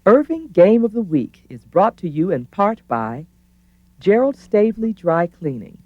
Irving Game of the Week is brought to you in part by Gerald Stavely Dry Cleaning.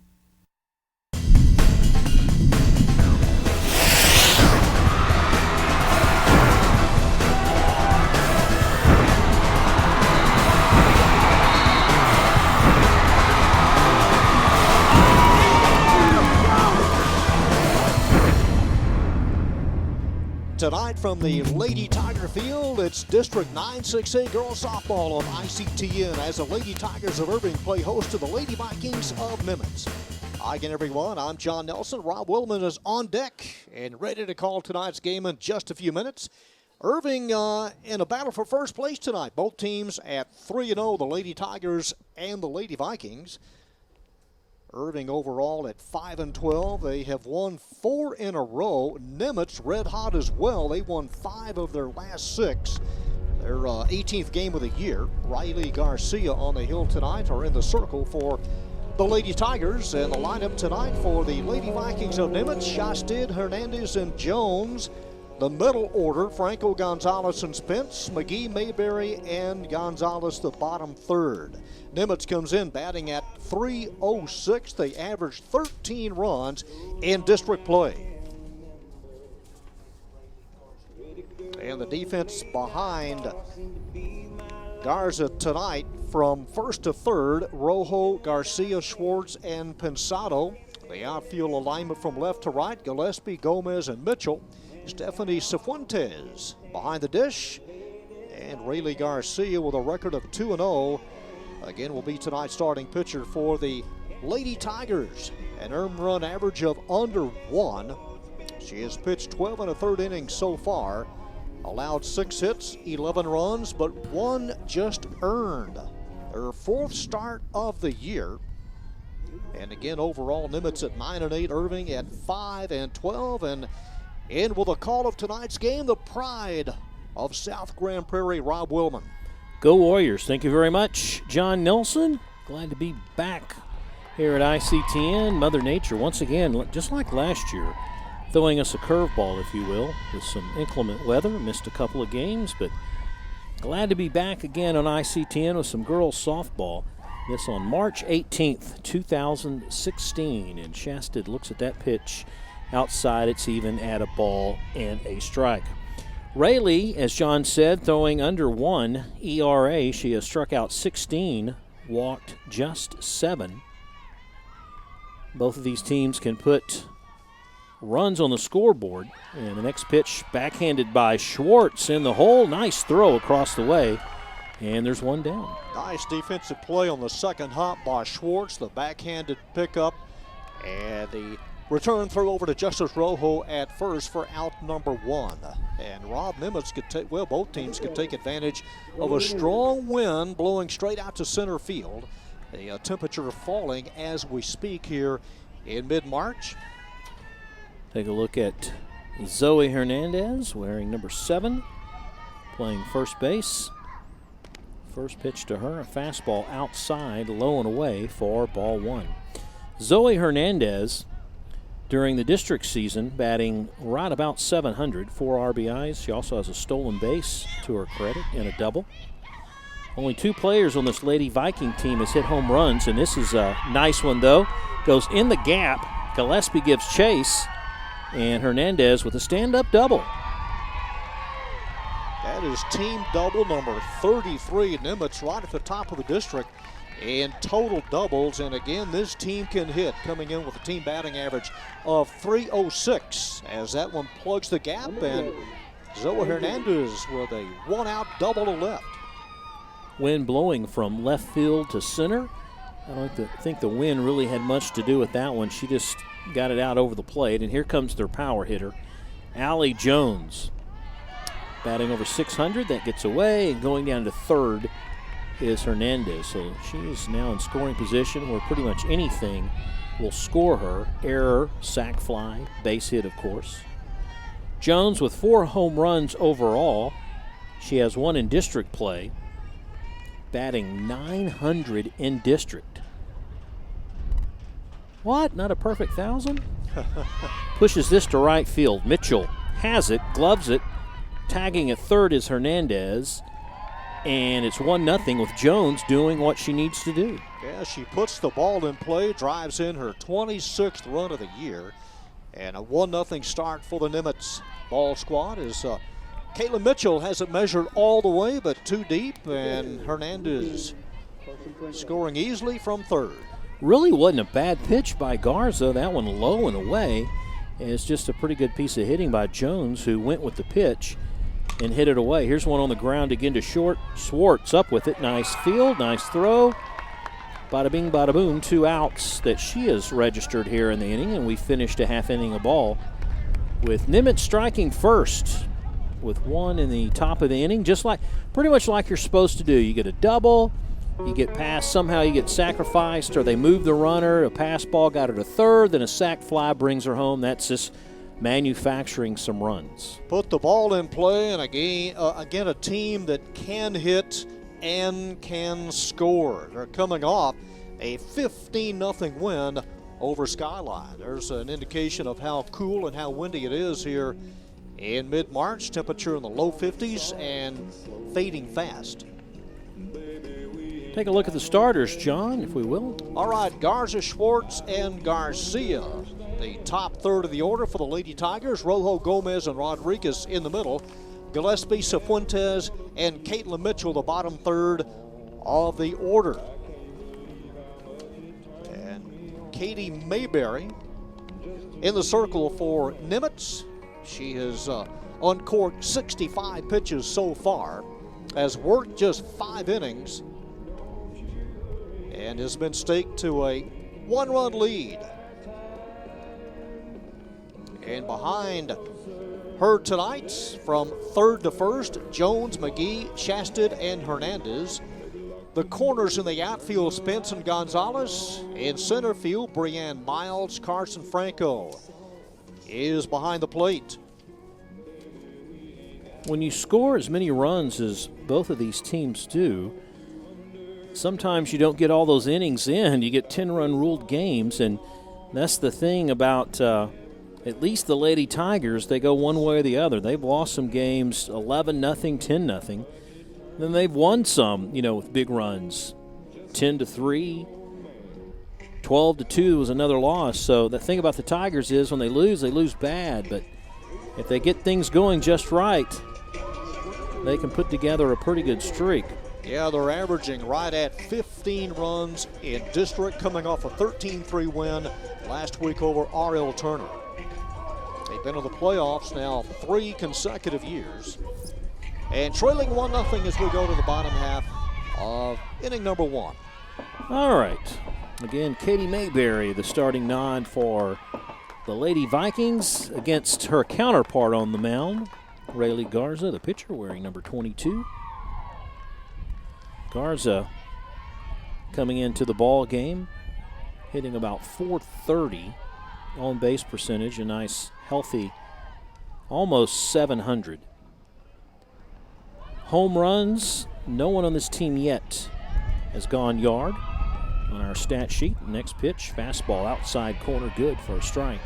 Tonight from the Lady Tiger Field, it's District 9-6A Girls Softball on ICTN as the Lady Tigers of Irving play host to the Lady Vikings of Nimitz. Hi again, everyone. I'm John Nelson. Rob Willman is on deck and ready to call tonight's game in just a few minutes. Irving in a battle for first place tonight. Both teams at 3-0, the Lady Tigers and the Lady Vikings. Irving overall at 5-12. They have won 4 in a row. Nimitz red hot as well. They won 5 of their last 6. Their 18th game of the year. Riley Garcia on the hill tonight, or in the circle for the Lady Tigers. And the lineup tonight for the Lady Vikings of Nimitz: Shastid, Hernandez, and Jones. The middle order: Franco, Gonzalez, and Spence, McGee, Mayberry, and Gonzalez, the bottom third. Nimitz comes in batting at .306. They average 13 runs in district play. And the defense behind Garza tonight from first to third: Rojo, Garcia, Schwartz, and Pensado. The outfield alignment from left to right: Gillespie, Gomez, and Mitchell. Stephanie Cifuentes behind the dish, and Riley Garcia with a record of 2-0. Again, will be tonight's starting pitcher for the Lady Tigers. An earned run average of under 1. She has pitched 12 1/3 innings so far, allowed 6 hits, 11 runs, but 1 just earned. Her 4th start of the year. And again, overall, Nimitz at 9-8, Irving at 5-12, and in with a call of tonight's game, the pride of South Grand Prairie, Rob Willman. Go Warriors. Thank you very much, John Nelson. Glad to be back here at ICTN. Mother Nature, once again, just like last year, throwing us a curveball, if you will, with some inclement weather. Missed a couple of games, but glad to be back again on ICTN with some girls softball. This on March 18th, 2016. And Shastid looks at that pitch outside. It's even at a ball and a strike. Rayleigh, as John said, throwing under 1 ERA. She has struck out 16, walked just 7. Both of these teams can put runs on the scoreboard. And the next pitch backhanded by Schwartz in the hole. Nice throw across the way. And there's one down. Nice defensive play on the second hop by Schwartz. The backhanded pickup and the return throw over to Justice Rojo at first for out number 1. And Rob, Nimitz could take, well, both teams could take advantage of a strong wind blowing straight out to center field. The temperature falling as we speak here in mid-March. Take a look at Zoe Hernandez wearing number 7, playing first base. First pitch to her, a fastball outside, low and away for ball 1. Zoe Hernandez, during the district season, batting right about 700, 4 RBIs. She also has a stolen base to her credit and a double. Only 2 players on this Lady Viking team has hit home runs, and this is a nice one, though. Goes in the gap. Gillespie gives chase, and Hernandez with a stand-up double. That is team double number 33. Nimitz right at the top of the district in total doubles, and again, this team can hit, coming in with a team batting average of .306 as that one plugs the gap, and Zoe Hernandez with a 1-out double to left. Wind blowing from left field to center. I don't think the wind really had much to do with that one. She just got it out over the plate, and here comes their power hitter, Allie Jones, batting over 600. That gets away, and going down to third is Hernandez. So she is now in scoring position where pretty much anything will score her. Error, sac fly, base hit, of course. Jones with 4 home runs overall. She has 1 in district play, batting 900 in district. What? Not a perfect 1,000? Pushes this to right field. Mitchell has it, gloves it. Tagging at third is Hernandez. And it's 1-0 with Jones doing what she needs to do. Yeah, she puts the ball in play, drives in her 26th run of the year, and a 1-0 start for the Nimitz ball squad as Caitlin Mitchell has it measured all the way, but too deep, and Hernandez scoring easily from third. Really wasn't a bad pitch by Garza. That one low and away. And it's just a pretty good piece of hitting by Jones, who went with the pitch and hit it away. Here's one on the ground again to short. Schwartz up with it. Nice field, nice throw. Bada bing, bada boom. 2 outs that she has registered here in the inning, and we finished a half inning of ball with Nimitz striking first with 1 in the top of the inning, just like pretty much like you're supposed to do. You get a double, you get past, somehow you get sacrificed, or they move the runner, a pass ball got her to third, then a sac fly brings her home. That's just manufacturing some runs. Put the ball in play, and again a team that can hit and can score. They're coming off a 15-0 win over Skyline. There's an indication of how cool and how windy it is here in mid-March. Temperature in the low 50s and fading fast. Take a look at the starters, John, if we will. All right, Garza, Schwartz, and Garcia. The top third of the order for the Lady Tigers. Rojo, Gomez, and Rodriguez in the middle. Gillespie, Cifuentes, and Caitlin Mitchell, the bottom third of the order. And Katie Mayberry in the circle for Nimitz. She has uncorked 65 pitches so far, has worked just 5 innings, and has been staked to a 1-run lead. And behind her tonight, from third to first, Jones, McGee, Shasted, and Hernandez. The corners in the outfield, Spence and Gonzalez. In center field, Brianne Miles, Carson Franco is behind the plate. When you score as many runs as both of these teams do, sometimes you don't get all those innings in. You get 10-run ruled games, and that's the thing about at least the Lady Tigers. They go one way or the other. They've lost some games 11-0, 10-0. Then they've won some, with big runs. 10-3, 12-2 was another loss. So the thing about the Tigers is when they lose bad. But if they get things going just right, they can put together a pretty good streak. Yeah, they're averaging right at 15 runs in district, coming off a 13-3 win last week over R.L. Turner. They've been in the playoffs now 3 consecutive years. And trailing 1-0 as we go to the bottom half of inning number 1. All right. Again, Katie Mayberry, the starting nod for the Lady Vikings against her counterpart on the mound, Rayleigh Garza, the pitcher, wearing number 22. Garza coming into the ball game, hitting about .430 on base percentage, a nice, healthy, almost 700. Home runs, no one on this team yet has gone yard on our stat sheet. Next pitch, fastball outside corner, good for a strike.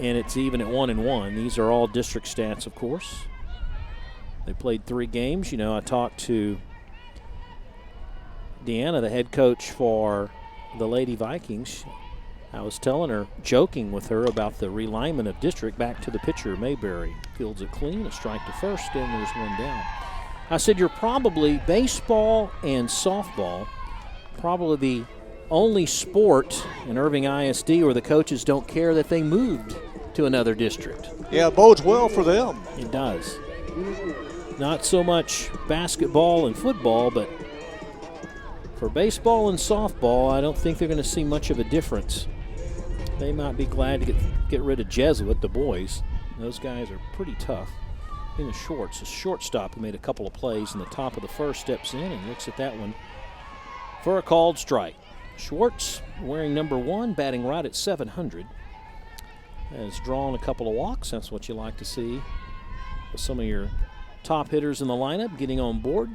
And it's even at 1-1. These are all district stats, of course. They played 3 games. I talked to Deanna, the head coach for the Lady Vikings. I was telling her, joking with her about the realignment of district back to the pitcher, Mayberry. Fields it clean, a strike to first, and there's one down. I said, you're probably, baseball and softball, probably the only sport in Irving ISD where the coaches don't care that they moved to another district. Yeah, it bodes well for them. It does. Not so much basketball and football, but for baseball and softball, I don't think they're going to see much of a difference. They might be glad to get rid of Jesuit, the boys. Those guys are pretty tough. In the shorts, a shortstop who made a couple of plays in the top of the first, steps in and looks at that one for a called strike. Schwartz, wearing number 1, batting right at 700, has drawn a couple of walks. That's what you like to see with some of your top hitters in the lineup getting on board.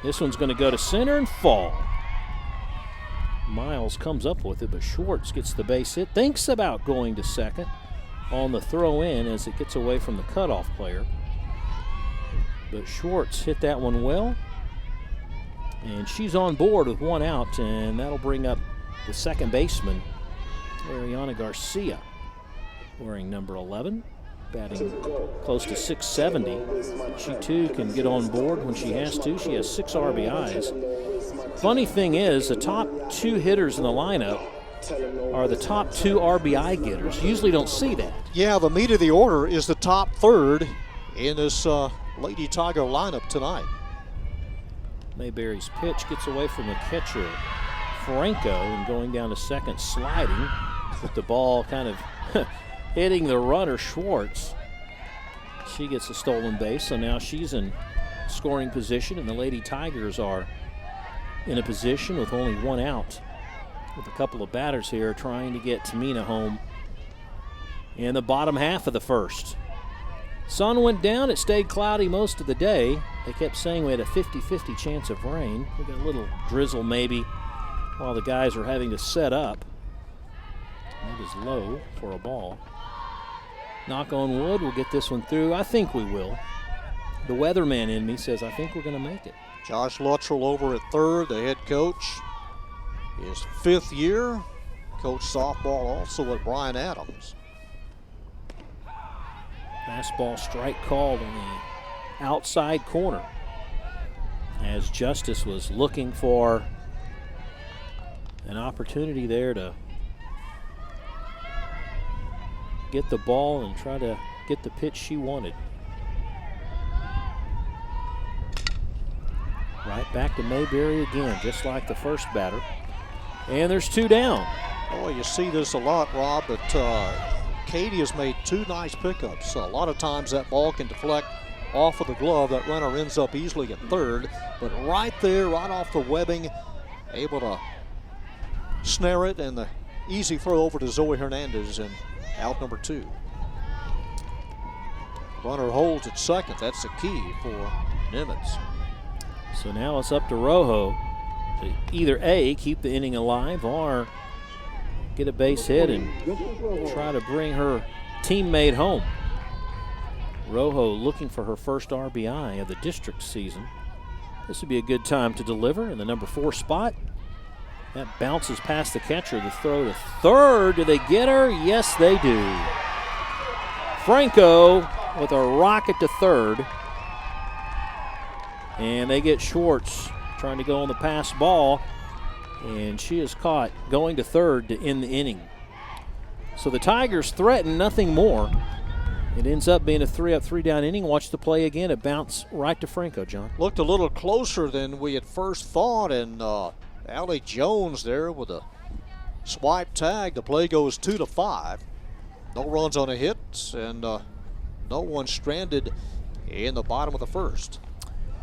This one's going to go to center and fall. Miles comes up with it, but Schwartz gets the base hit. Thinks about going to second on the throw in as it gets away from the cutoff player. But Schwartz hit that one well. And she's on board with one out, and that'll bring up the second baseman, Ariana Garcia, wearing number 11, batting close to 670. She, too, can get on board when she has to. She has 6 RBIs. Funny thing is, the top 2 hitters in the lineup are the top 2 RBI getters. Usually don't see that. Yeah, the meat of the order is the top third in this Lady Tiger lineup tonight. Mayberry's pitch gets away from the catcher, Franco, and going down to second, sliding, with the ball kind of hitting the runner, Schwartz. She gets a stolen base, so now she's in scoring position, and the Lady Tigers are in a position with only one out, with a couple of batters here trying to get Tamina home in the bottom half of the first. Sun went down. It stayed cloudy most of the day. They kept saying we had a 50-50 chance of rain. We got a little drizzle maybe while the guys are having to set up. That is low for a ball. Knock on wood, we'll get this one through. I think we will. The weatherman in me says I think we're going to make it. Josh Luttrell over at third, the head coach. His 5th year. Coached softball also at Bryan Adams. Fastball strike called on the outside corner as Justice was looking for an opportunity there to get the ball and try to get the pitch she wanted. Right back to Mayberry again, just like the first batter. And there's 2 down. Oh, you see this a lot, Rob, but Katie has made 2 nice pickups. A lot of times that ball can deflect off of the glove. That runner ends up easily at third, but right there, right off the webbing, able to snare it, and the easy throw over to Zoe Hernandez, and out number 2. Runner holds at second. That's the key for Nimitz. So now it's up to Rojo to either A, keep the inning alive, or get a base hit and try to bring her teammate home. Rojo looking for her first RBI of the district season. This would be a good time to deliver in the number 4 spot. That bounces past the catcher. The throw to third. Do they get her? Yes, they do. Franco with a rocket to third. And they get Schwartz trying to go on the pass ball. And she is caught going to third to end the inning. So the Tigers threaten nothing more. It ends up being a 3-up, 3-down inning. Watch the play again. It bounced right to Franco, John. Looked a little closer than we had first thought, and Allie Jones there with a swipe tag. The play goes 2-5. No runs on a hit, and no one stranded in the bottom of the first.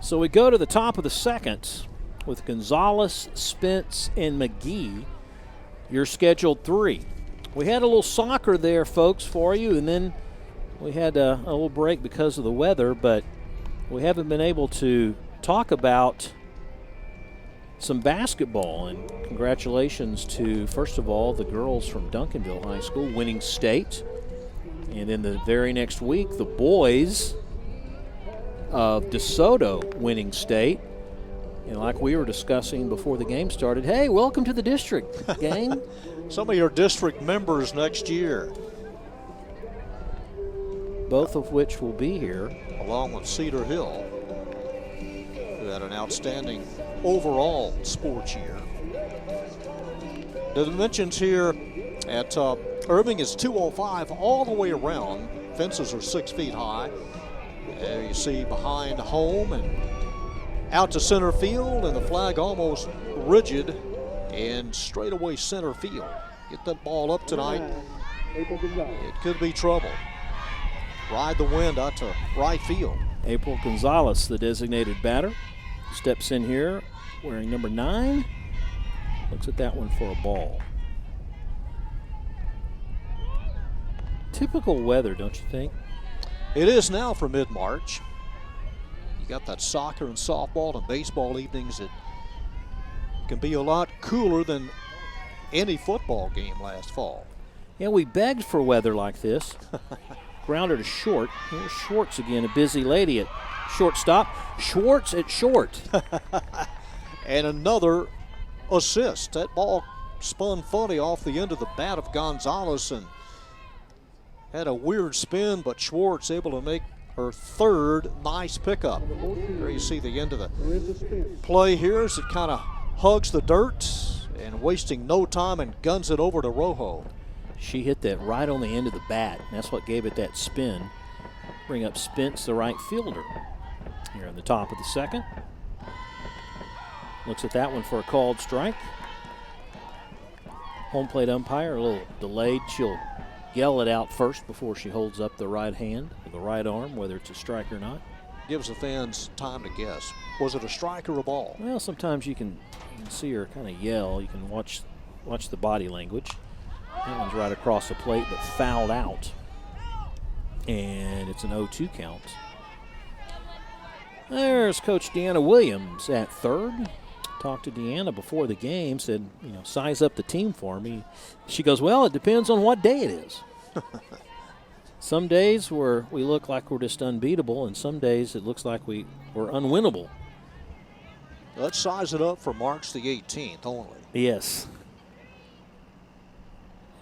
So we go to the top of the second with Gonzalez, Spence, and McGee. Your scheduled 3. We had a little soccer there, folks, for you, and then we had a little break because of the weather, but we haven't been able to talk about some basketball. And congratulations to, first of all, the girls from Duncanville High School winning state. And then the very next week, the boys of DeSoto winning state. And like we were discussing before the game started, hey, welcome to the district, gang. Some of your district members next year. Both of which will be here. Along with Cedar Hill, who had an outstanding overall sports year. The dimensions here at Irving is 205 all the way around. Fences are 6 feet high. There you see behind home and out to center field, and the flag almost rigid and straight away center field. Get that ball up tonight. It could be trouble. Ride the wind out to right field. April Gonzalez, the designated batter, steps in here wearing number 9. Looks at that one for a ball. Typical weather, don't you think? It is now for mid-March. You got that soccer and softball and baseball evenings that can be a lot cooler than any football game last fall. Yeah, we begged for weather like this. Grounder to short. Here's Schwartz again, a busy lady at shortstop. Schwartz at short. And another assist. That ball spun funny off the end of the bat of Gonzalez and had a weird spin, but Schwartz able to make her third nice pickup. There you see the end of the play here as it kind of hugs the dirt and wasting no time and guns it over to Rojo. She hit that right on the end of the bat. That's what gave it that spin. Bring up Spence, the right fielder. Here in the top of the second. Looks at that one for a called strike. Home plate umpire a little delayed. She'll yell it out first before she holds up the right hand or the right arm, whether it's a strike or not. Gives the fans time to guess. Was it a strike or a ball? Well, sometimes you can see her kind of yell. You can watch the body language. That one's right across the plate, but fouled out. And it's an 0-2 count. There's Coach Deanna Williams at third. Talked to Deanna before the game, said, size up the team for me. She goes, well, it depends on what day it is. Some days we look like we're just unbeatable, and some days it looks like we're unwinnable. Let's size it up for March the 18th only. Yes.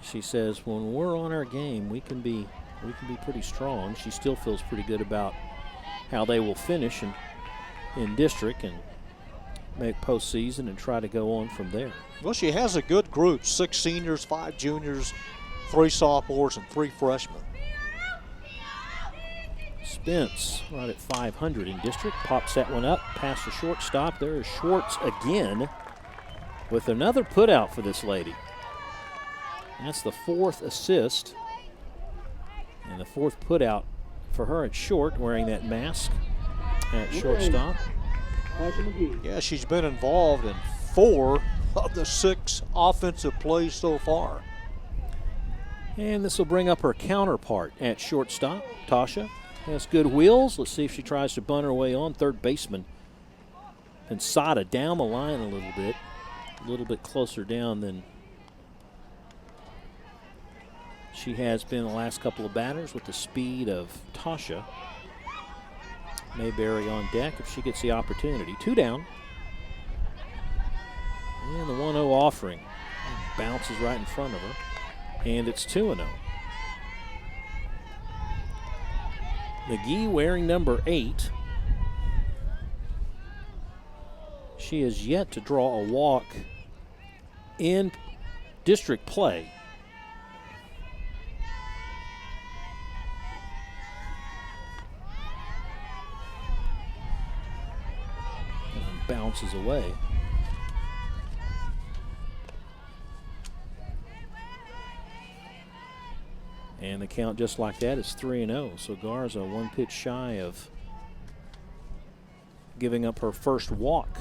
She says when we're on our game, we can be pretty strong. She still feels pretty good about how they will finish in district and make postseason and try to go on from there. Well, she has a good group, 6 seniors, 5 juniors, 3 sophomores, and 3 freshmen. Spence right at 500 in district. Pops that one up past the shortstop. There is Schwartz again with another put out for this lady. That's the 4th assist and the 4th put out for her at short, wearing that mask at shortstop. Yeah, she's been involved in 4 of the 6 offensive plays so far. And this will bring up her counterpart at shortstop. Tasha has good wheels. Let's see if she tries to bunt her way on. Third baseman Pensada down the line a little bit closer down than she has been the last couple of batters with the speed of Tasha. Mayberry on deck if she gets the opportunity. 2 down. And the 1-0 offering bounces right in front of her. And it's 2-0. McGee wearing number 8. She has yet to draw a walk in district play. And bounces away. And the count just like that is 3-0. So Garza 1 pitch shy of giving up her first walk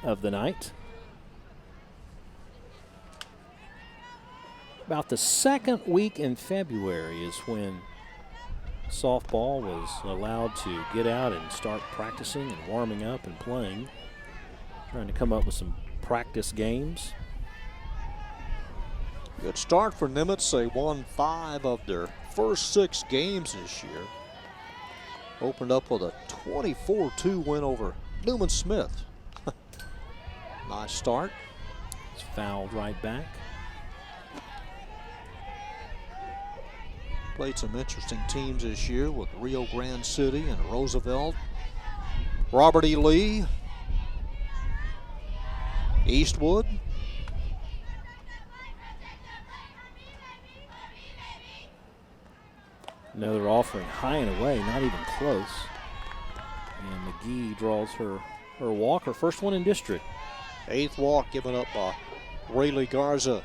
of the night. About the second week in February is when softball was allowed to get out and start practicing and warming up and playing. Trying to come up with some practice games. Good start for Nimitz. They won 5 of their first 6 games this year. Opened up with a 24-2 win over Newman Smith. Nice start. It's fouled right back. Played some interesting teams this year with Rio Grande City and Roosevelt. Robert E. Lee. Eastwood. Another offering high and away, not even close. And McGee draws her walk, her first one in district. 8th walk given up by Rayleigh Garza.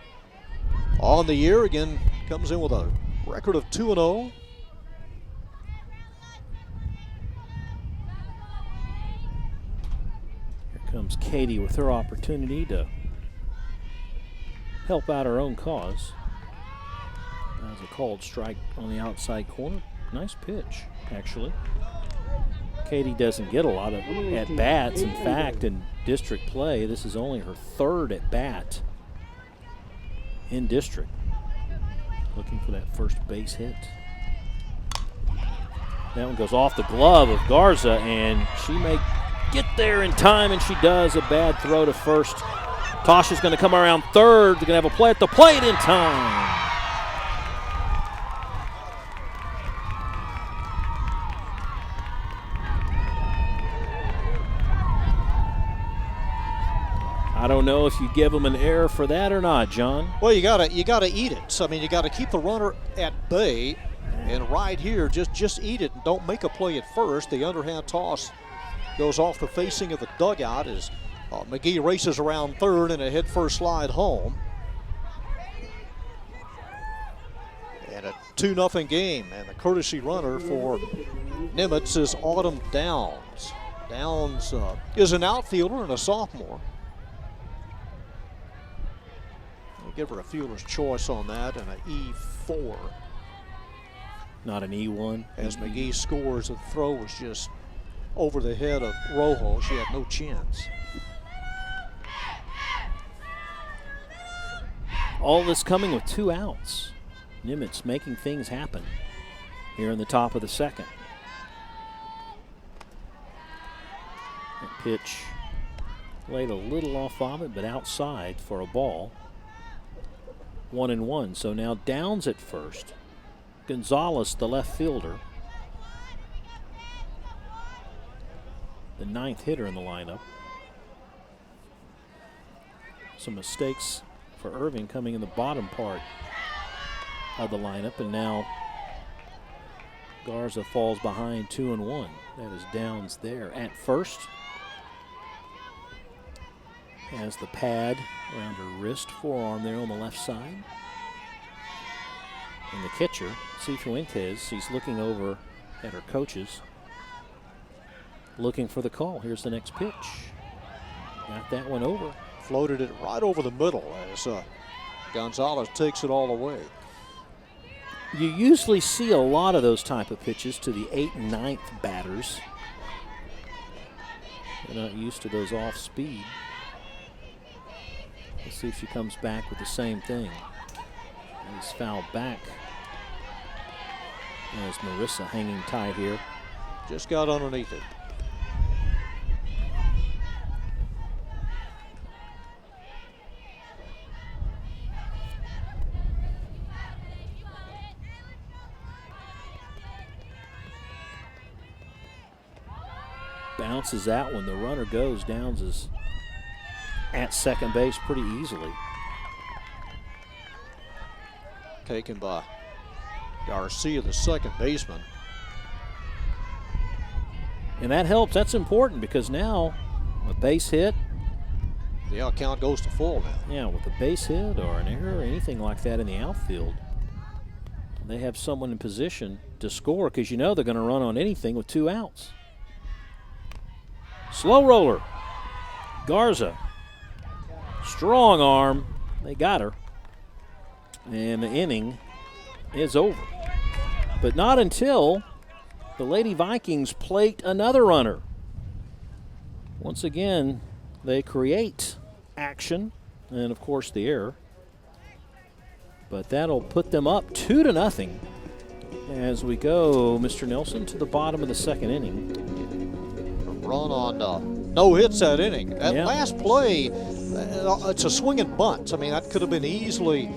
On the year, again, comes in with a record of 2-0. Here comes Katie with her opportunity to help out her own cause. That was a called strike on the outside corner. Nice pitch, actually. Katie doesn't get a lot of at-bats. In fact, in district play, this is only her 3rd at-bat in district. looking for that first base hit. That one goes off the glove of Garza, and she may get there in time, and she does. A bad throw to first. Tasha's going to come around third. They're going to have a play at the plate in time. I don't know if you give them an error for that or not, John. Well, you gotta eat it. So, I mean, you got to keep the runner at bay, and right here, just eat it and don't make a play at first. The underhand toss goes off the facing of the dugout as McGee races around third and a head-first slide home. And a 2-0 game, and the courtesy runner for Nimitz is Autumn Downs. Downs is an outfielder and a sophomore. We'll give her a fielder's choice on that and an E4. Not an E1. As McGee scores, the throw was just over the head of Rojo. She had no chance. All this coming with 2 outs. Nimitz making things happen here in the top of the second. That pitch laid a little off of it, but outside for a ball. 1-1. So now Downs at first. Gonzalez, the left fielder. The 9th hitter in the lineup. Some mistakes for Irving coming in the bottom part of the lineup, and now Garza falls behind 2-1. That is Downs there at first. Has the pad around her wrist, forearm there on the left side. And the catcher, Cifuentes, he's looking over at her coaches, looking for the call. Here's the next pitch. Got that one over. Floated it right over the middle as Gonzalez takes it all the way. You usually see a lot of those type of pitches to the 8th and 9th batters. They're not used to those off speed. Let's see if she comes back with the same thing. He's fouled back. There's Marissa hanging tight here. Just got underneath it. Bounces that one. The runner goes. Downs is at second base pretty easily. Taken by Garcia, the second baseman. And that helps. That's important because now a base hit. The out count goes to full now. Yeah, with a base hit or an error or anything like that in the outfield, they have someone in position to score because you know they're going to run on anything with 2 outs. Slow roller. Garza. Strong arm. They got her. And the inning is over. But not until the Lady Vikings plate another runner. Once again, they create action and, of course, the error. But that'll put them up 2-0 as we go, Mr. Nelson, to the bottom of the second inning. Run on no hits that inning. That last play, it's a swinging bunt. I mean, that could have been easily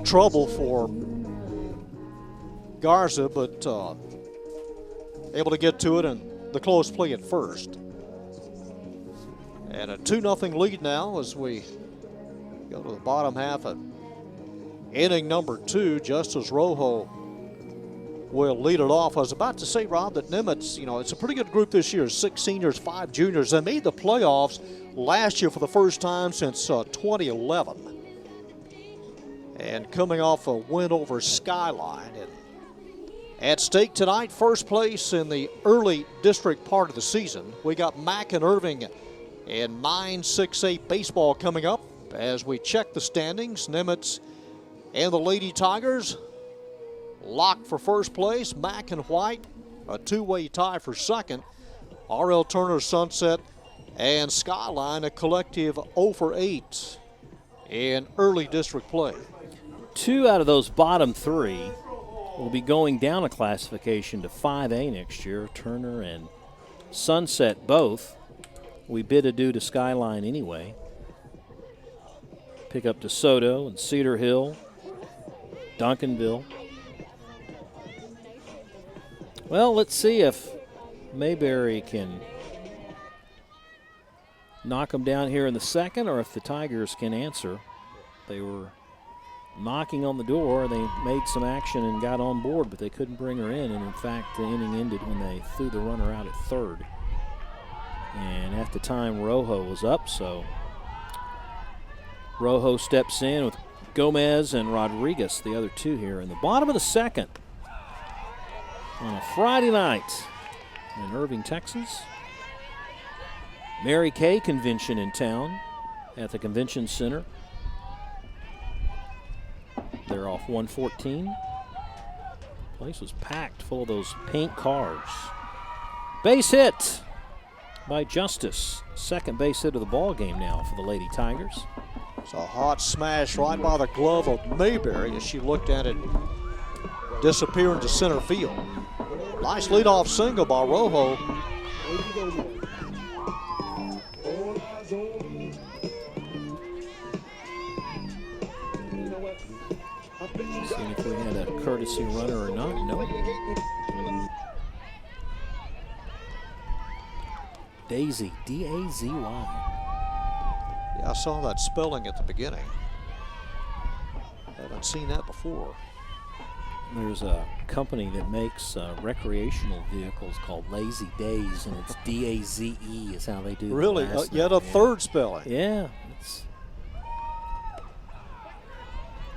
trouble for Garza, but able to get to it and the close play at first. And a 2-0 lead now as we go to the bottom half of inning number 2. Justice Rojo will lead it off. I was about to say, Rob, that Nimitz, it's a pretty good group this year. 6 seniors, 5 juniors. They made the playoffs last year for the first time since 2011. And coming off a win over Skyline. And at stake tonight, first place in the early district part of the season. We got Mack and Irving in 9-6-8 baseball coming up. As we check the standings, Nimitz and the Lady Tigers locked for first place. Mack and White, a 2-way tie for second. R.L. Turner, Sunset, and Skyline, a collective 0 for 8 in early district play. 2 out of those bottom 3 will be going down a classification to 5A next year. Turner and Sunset both. We bid adieu to Skyline anyway. Pick up DeSoto and Cedar Hill, Duncanville. Well, let's see if Mayberry can knock them down here in the second, or if the Tigers can answer. They were knocking on the door. They made some action and got on board, but they couldn't bring her in. And in fact, the inning ended when they threw the runner out at third. And at the time, Rojo was up, so Rojo steps in with Gomez and Rodriguez, the other 2 here in the bottom of the second on a Friday night in Irving, Texas. Mary Kay convention in town at the convention center. They're off 114. Place was packed full of those pink cars. Base hit by Justice. Second base hit of the ball game now for the Lady Tigers. It's a hot smash right by the glove of Mayberry as she looked at it disappear into center field. Nice leadoff single by Rojo. Seeing if we had a courtesy runner or not. No. Daisy, D-A-Z-Y. Yeah, I saw that spelling at the beginning. Haven't seen that before. There's a company that makes recreational vehicles called Lazy Days, and it's D-A-Z-E is how they do. Really? Yet a third spelling. Yeah.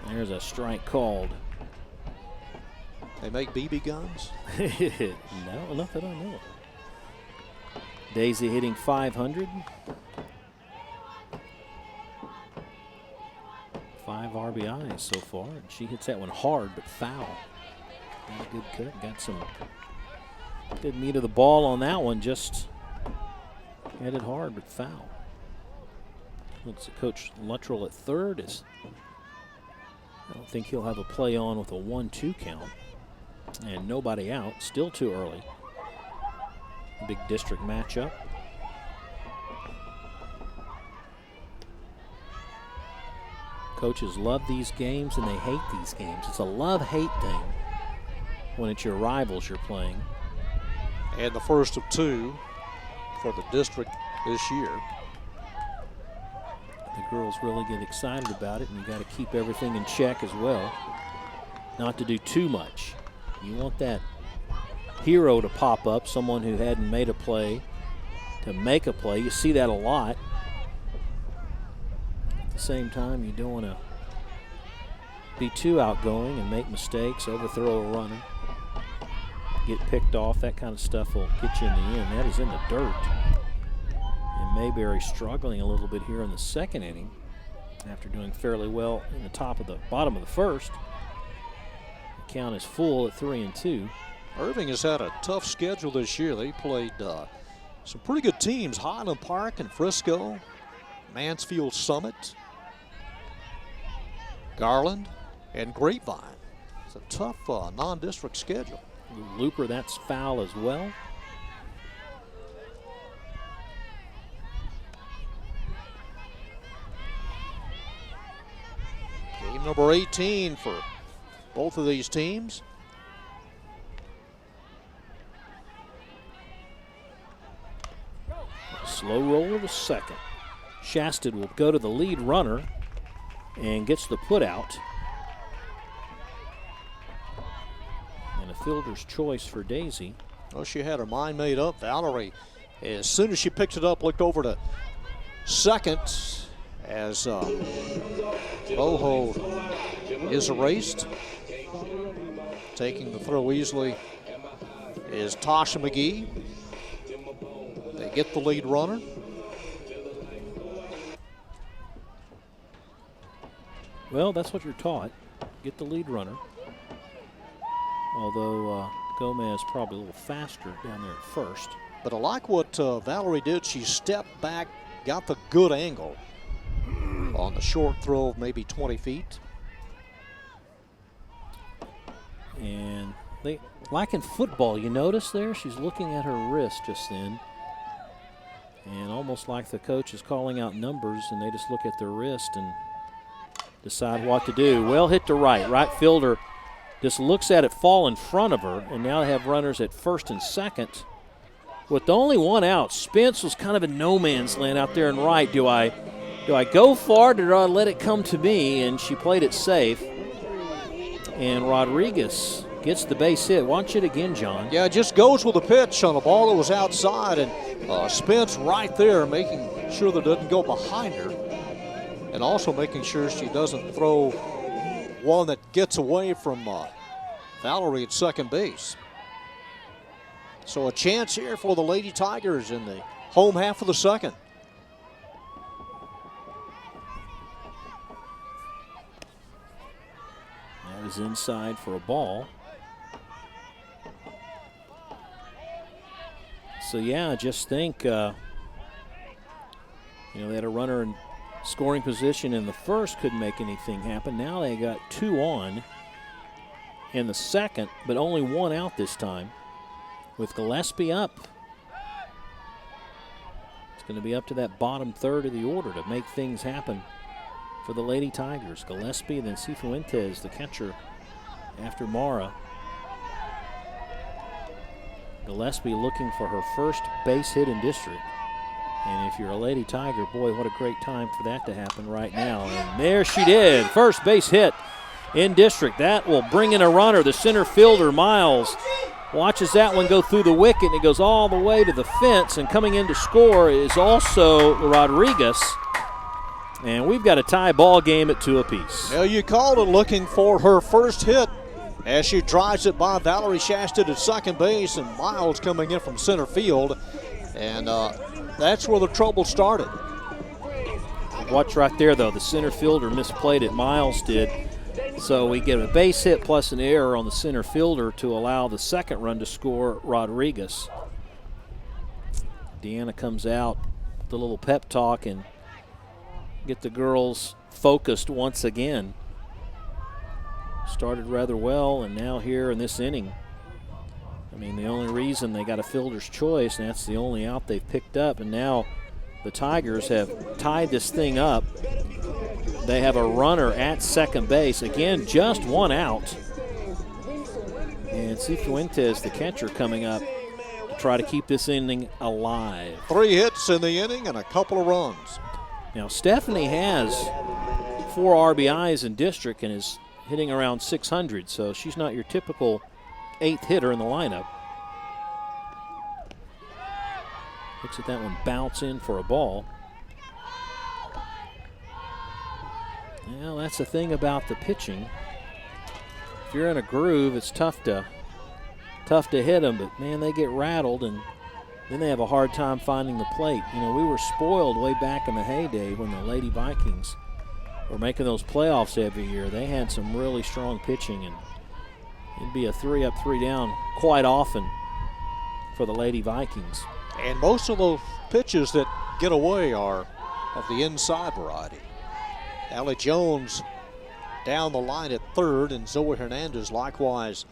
There's a strike called. They make BB guns? No, not that I know of. Daisy hitting .500. 5 RBIs so far, and she hits that one hard but foul. Got a good cut, got some good meat of the ball on that one, just hit it hard but foul. Looks at Coach Luttrell at third. I don't think he'll have a play on with a 1-2 count. And nobody out, still too early. Big district matchup. Coaches love these games and they hate these games. It's a love-hate thing when it's your rivals you're playing. And the first of 2 for the district this year. The girls really get excited about it, and you got to keep everything in check as well. Not to do too much. You want that hero to pop up, someone who hadn't made a play to make a play. You see that a lot. At the same time, you don't want to be too outgoing and make mistakes, overthrow a runner, get picked off. That kind of stuff will get you in the end. That is in the dirt. And Mayberry struggling a little bit here in the second inning after doing fairly well in the bottom of the first. The count is full at 3-2. Irving has had a tough schedule this year. They played some pretty good teams, Highland Park and Frisco, Mansfield Summit, Garland, and Grapevine. It's a tough non-district schedule. Looper, that's foul as well. Game number 18 for both of these teams. Slow roller to second. Shasted will go to the lead runner and gets the put out. And a fielder's choice for Daisy. Well, she had her mind made up. Valerie, as soon as she picked it up, looked over to second as Rojo is erased. Taking the throw easily is Tasha McGee. They get the lead runner. Well, that's what you're taught. Get the lead runner. Although Gomez probably a little faster down there at first. But I like what Valerie did. She stepped back, got the good angle on the short throw of maybe 20 feet. And like in football, you notice there, she's looking at her wrist just then. And almost like the coach is calling out numbers, and they just look at their wrist and decide what to do. Well hit to right. Right fielder just looks at it fall in front of her, and now they have runners at first and second. With the only one out, Spence was kind of in no man's land out there in right. Do I go for it or do I let it come to me? And she played it safe. And Rodriguez gets the base hit. Watch it again, John. Yeah, it just goes with the pitch on a ball that was outside, and Spence right there making sure that it doesn't go behind her, and also making sure she doesn't throw one that gets away from Valerie at second base. So a chance here for the Lady Tigers in the home half of the second. That is inside for a ball. So, yeah, just think, they had a runner in scoring position in the first, couldn't make anything happen. Now they got 2 on in the second, but only 1 out this time. With Gillespie up, it's going to be up to that bottom third of the order to make things happen for the Lady Tigers. Gillespie, then Cifuentes, the catcher, after Mara. Gillespie looking for her first base hit in district. And if you're a Lady Tiger, boy, what a great time for that to happen right now. And there she did, first base hit in district. That will bring in a runner. The center fielder, Miles, watches that one go through the wicket, and it goes all the way to the fence. And coming in to score is also Rodriguez. And we've got a tie ball game at 2 apiece. Well, you called it, looking for her first hit as she drives it by Valerie Shasted at second base, and Miles coming in from center field. And that's where the trouble started. Watch right there, though. The center fielder misplayed it. Miles did. So we get a base hit plus an error on the center fielder to allow the second run to score Rodriguez. Deanna comes out with a little pep talk and get the girls focused once again. Started rather well, and now here in this inning, I mean, the only reason they got a fielder's choice, and that's the only out they've picked up, and now the Tigers have tied this thing up. They have a runner at second base. Again, just 1 out. And Cifuentes, the catcher, coming up to try to keep this inning alive. 3 hits in the inning and a couple of runs. Now, Stephanie has 4 RBIs in district and is hitting around 600, so she's not your typical 8th hitter in the lineup. Looks at that one bounce in for a ball. Well, that's the thing about the pitching. If you're in a groove, it's tough to hit them, but man, they get rattled and then they have a hard time finding the plate. You know, we were spoiled way back in the heyday when the Lady Vikings were making those playoffs every year. They had some really strong pitching, and it'd be a 3 up, 3 down quite often for the Lady Vikings. And most of those pitches that get away are of the inside variety. Allie Jones down the line at third, and Zoe Hernandez likewise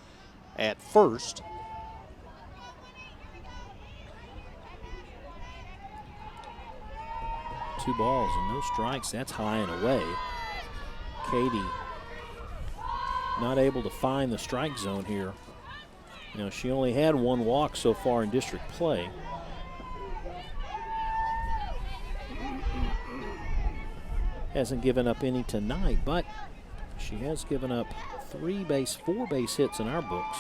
at first. Two balls and no strikes. That's high and away. Katie not able to find the strike zone here. You know, she only had 1 walk so far in district play. Hasn't given up any tonight, but she has given up 4 base hits in our books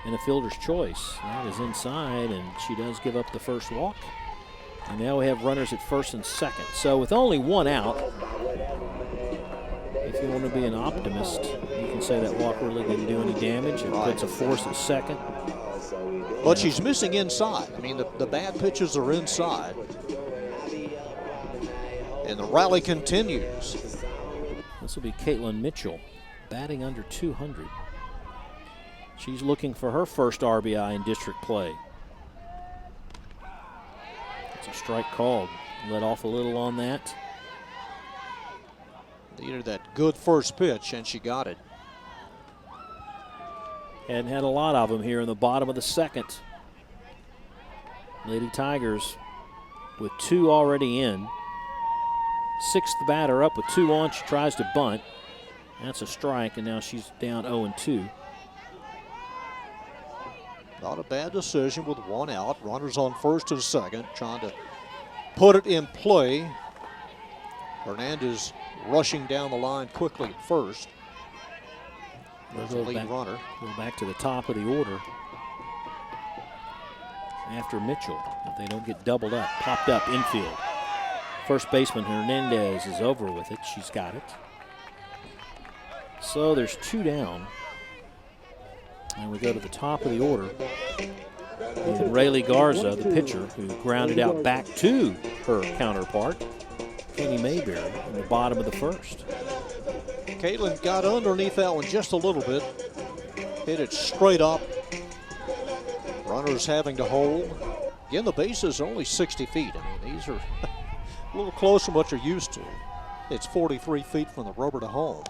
in a fielder's choice. That is inside, and she does give up the first walk. And now we have runners at first and second. So with only 1 out, if you want to be an optimist, you can say that walk really didn't do any damage. It puts a force at second. But she's missing inside. I mean, the bad pitches are inside. And the rally continues. This will be Caitlin Mitchell, batting under 200. She's looking for her first RBI in district play. It's a strike called. Let off a little on that. Needed that good first pitch, and she got it. Hadn't had a lot of them here in the bottom of the second. Lady Tigers with 2 already in. 6th batter up with 2 on. She tries to bunt. That's a strike, and now she's down 0-2. Not a bad decision with 1 out. Runners on first and second, trying to put it in play. Hernandez rushing down the line quickly at first. There's a lead runner. Go back to the top of the order after Mitchell. If they don't get doubled up, popped up infield. First baseman Hernandez is over with it. She's got it. So there's 2 down. And we go to the top of the order. And Rayleigh Garza, the pitcher, who grounded out back to her counterpart, Katie Mayberry, in the bottom of the first. Caitlin got underneath that one just a little bit. Hit it straight up. Runners having to hold. Again, the bases are only 60 feet. I mean, these are a little closer than what you're used to. It's 43 feet from the rubber to home.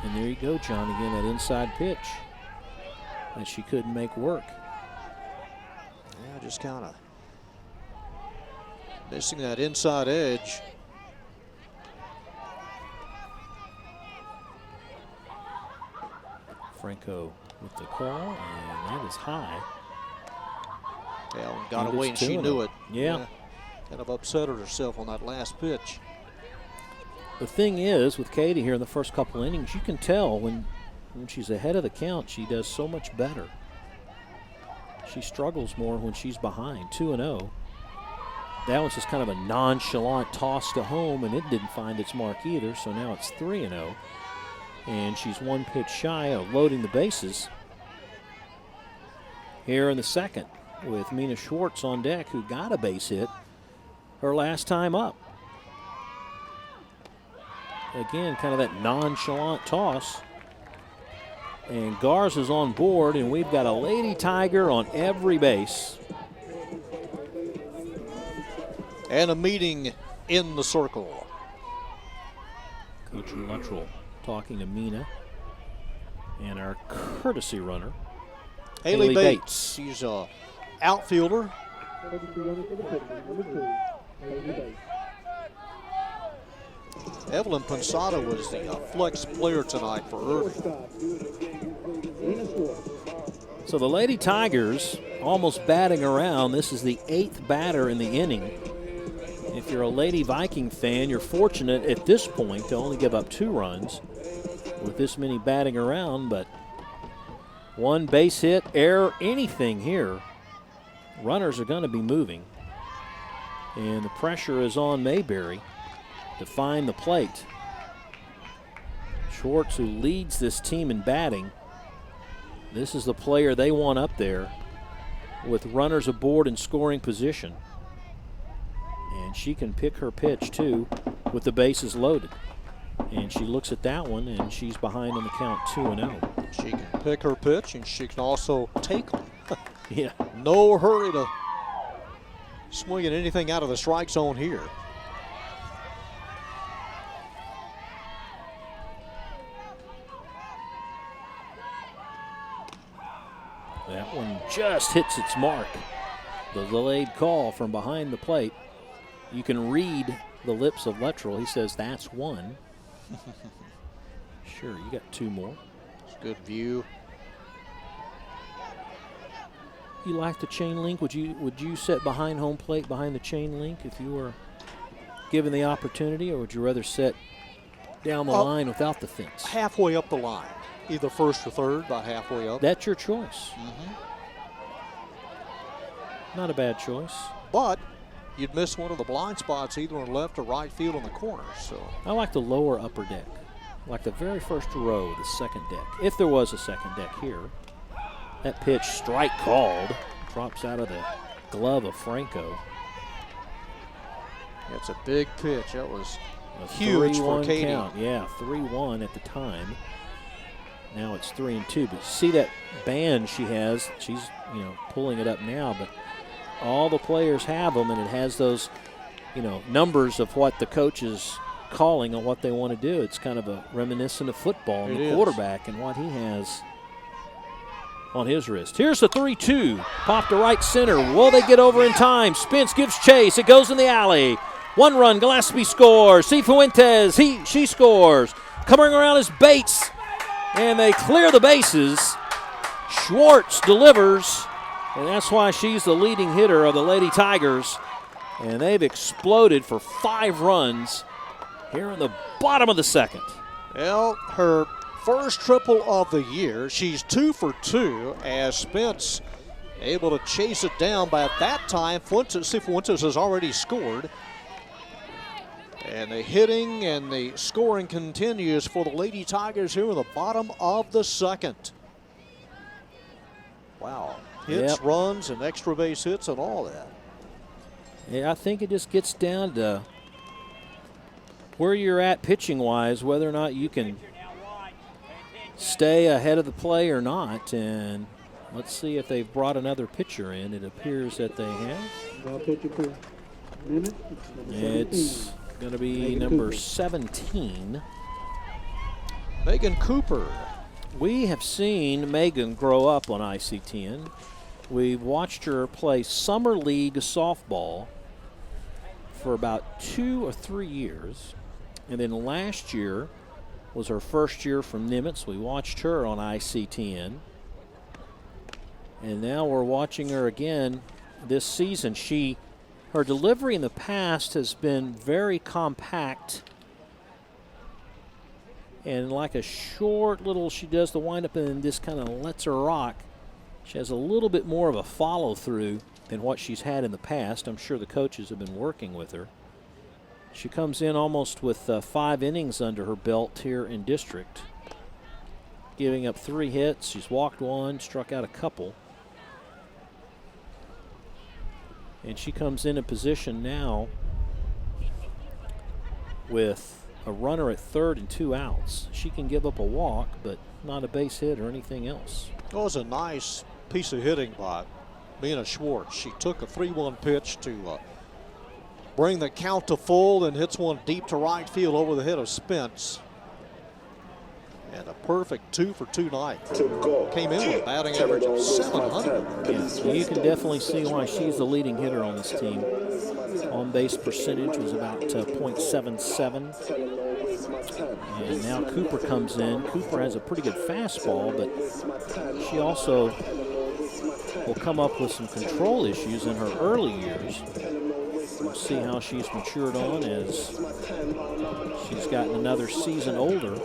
And there you go, John, again, that inside pitch that she couldn't make work. Yeah, just kind of missing that inside edge. Franco with the call, and that is high. Yeah, got away and she knew it. Yeah. Kind of upset herself on that last pitch. The thing is, with Katie here in the first couple innings, you can tell when she's ahead of the count, she does so much better. She struggles more when she's behind, 2-0. That was just kind of a nonchalant toss to home, and it didn't find its mark either, so now it's 3-0. And she's 1 pitch shy of loading the bases here in the second with Mina Schwartz on deck, who got a base hit her last time up. Again, kind of that nonchalant toss. And Garza's on board, and we've got a Lady Tiger on every base. And a meeting in the circle. Coach Luttrell talking to Mina and our courtesy runner, Haley Bates. She's a outfielder. Evelyn Pensado was the flex player tonight for Irving. So the Lady Tigers almost batting around. This is the 8th batter in the inning. If you're a Lady Viking fan, you're fortunate at this point to only give up 2 runs with this many batting around, but 1 base hit, error, anything here, runners are going to be moving. And the pressure is on Mayberry to find the plate. Schwartz, who leads this team in batting, this is the player they want up there with runners aboard in scoring position. And she can pick her pitch, too, with the bases loaded. And she looks at that one, and she's behind on the count 2-0. She can pick her pitch, and she can also take them. Yeah. No hurry to swing at anything out of the strike zone here. That one just hits its mark. The delayed call from behind the plate. You can read the lips of Luttrell. He says that's 1. Sure, you got 2 more. It's a good view. You like the chain link? Would you sit behind home plate behind the chain link if you were given the opportunity, or would you rather sit down the line without the fence? Halfway up the line, either first or third, about halfway up. That's your choice. Not a bad choice. But you'd miss one of the blind spots either on left or right field in the corner. So I like the lower upper deck, like the very first row, the second deck. If there was a second deck here. That pitch, strike called, drops out of the glove of Franco. That's a big pitch. That was A huge for Katie. Count. Yeah, 3-1 at the time. Now it's 3-2. But see that band she has? She's pulling it up now. But all the players have them, and it has those numbers of what the coach is calling on what they want to do. It's kind of a reminiscent of football and the quarterback and what he has on his wrist. Here's the 3-2. Pop to right center. Will they get over in time? Spence gives chase. It goes in the alley. One run. Gillespie scores. Cifuentes, she scores. Coming around is Bates. And they clear the bases. Schwartz delivers. And that's why she's the leading hitter of the Lady Tigers. And they've exploded for 5 runs here in the bottom of the second. Well, her first triple of the year. She's 2 for 2 as Spence able to chase it down. By at that time, Cifuentes has already scored. And the hitting and the scoring continues for the Lady Tigers here in the bottom of the second. Wow. Hits, runs, and extra base hits and all that. Yeah, I think it just gets down to where you're at pitching-wise, whether or not you can stay ahead of the play or not. And let's see if they've brought another pitcher in. It appears that they have. It's going to be number 17. Megan Cooper. We have seen Megan grow up on ICTN. We've watched her play Summer League softball for about 2 or 3 years. And then last year was her first year from Nimitz. We watched her on ICTN. And now we're watching her again this season. Her delivery in the past has been very compact and like a short little, she does the windup and just kind of lets her rock. She has a little bit more of a follow through than what she's had in the past. I'm sure the coaches have been working with her. She comes in almost with 5 innings under her belt here in district, giving up 3 hits. She's walked 1, struck out a couple. And she comes in a position now with a runner at third and 2 outs. She can give up a walk, but not a base hit or anything else. It was a nice piece of hitting by Mina Schwartz. She took a 3-1 pitch to bring the count to full and hits one deep to right field over the head of Spence. And a perfect 2 for 2 night. Came in with a batting average of 700. Yeah, you can definitely see why she's the leading hitter on this team. On base percentage was about .77. And now Cooper comes in. Cooper has a pretty good fastball, but she also will come up with some control issues in her early years. We'll see how she's matured on as she's gotten another season older.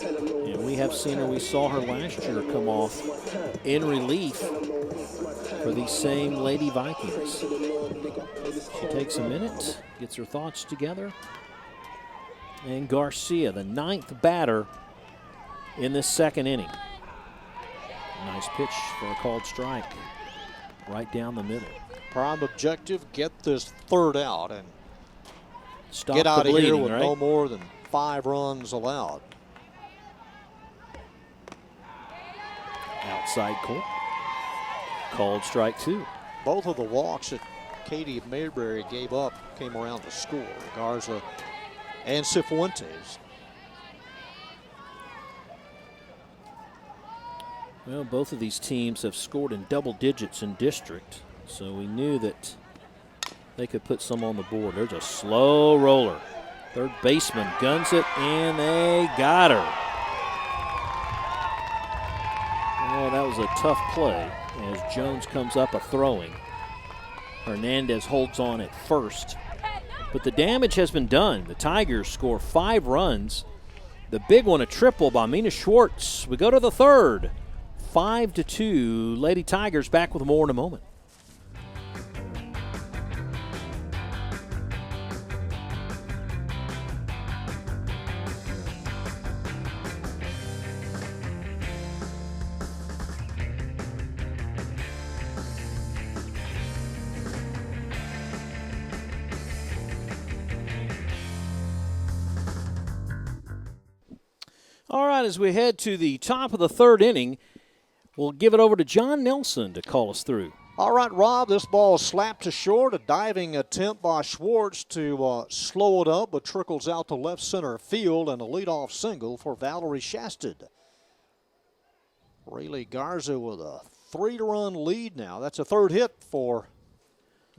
And we have seen her, we saw her last year come off in relief for these same Lady Vikings. She takes a minute, gets her thoughts together. And Garcia, the 9th batter in this second inning. Nice pitch for a called strike right down the middle. Prime objective, get this 3rd out and Stop get out the of bleeding, here with right? no more than 5 runs allowed. Outside court. Called strike 2. Both of the walks that Katie Mayberry gave up came around to score. Garza and Cifuentes. Well, both of these teams have scored in double digits in district, so we knew that they could put some on the board. There's a slow roller. Third baseman guns it, and they got her. Oh, that was a tough play as Jones comes up a throwing. Hernandez holds on at first. But the damage has been done. The Tigers score 5 runs. The big one, a triple by Mina Schwartz. We go to the 3rd. 5-2. Lady Tigers back with more in a moment. All right, as we head to the top of the 3rd inning, we'll give it over to John Nelson to call us through. All right, Rob, this ball slapped to short. A diving attempt by Schwartz to slow it up, but trickles out to left center field, and a leadoff single for Valerie Shasted. Rayleigh Garza with a 3-run lead now. That's a third hit for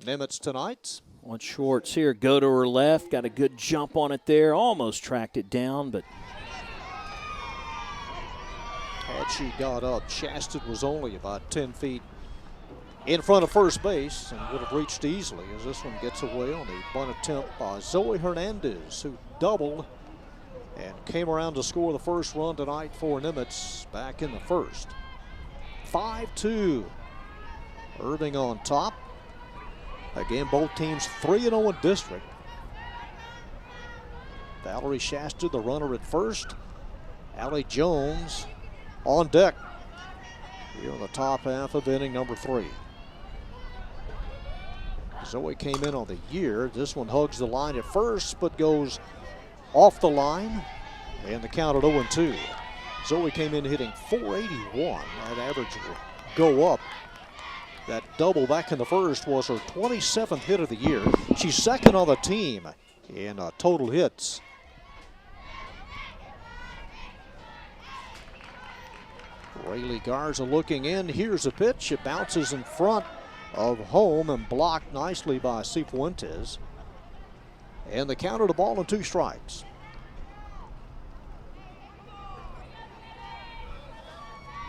Nimitz tonight. Want Schwartz here, go to her left, got a good jump on it there, almost tracked it down, but had she got up, Shasted was only about 10 feet in front of first base and would have reached easily as this one gets away on the bunt attempt by Zoe Hernandez, who doubled and came around to score the first run tonight for Nimitz back in the first. 5-2. Irving on top. Again, both teams 3-0 in district. Valerie Shasted, the runner at first. Allie Jones on deck here in the top half of inning number 3. Zoe came in on the year. This one hugs the line at first, but goes off the line, and the count at 0-2. Zoe came in hitting .481. That average will go up. That double back in the first was her 27th hit of the year. She's second on the team in total hits. Rayleigh Garza looking in. Here's a pitch. It bounces in front of home and blocked nicely by Cifuentes. And the count at a ball and 2 strikes.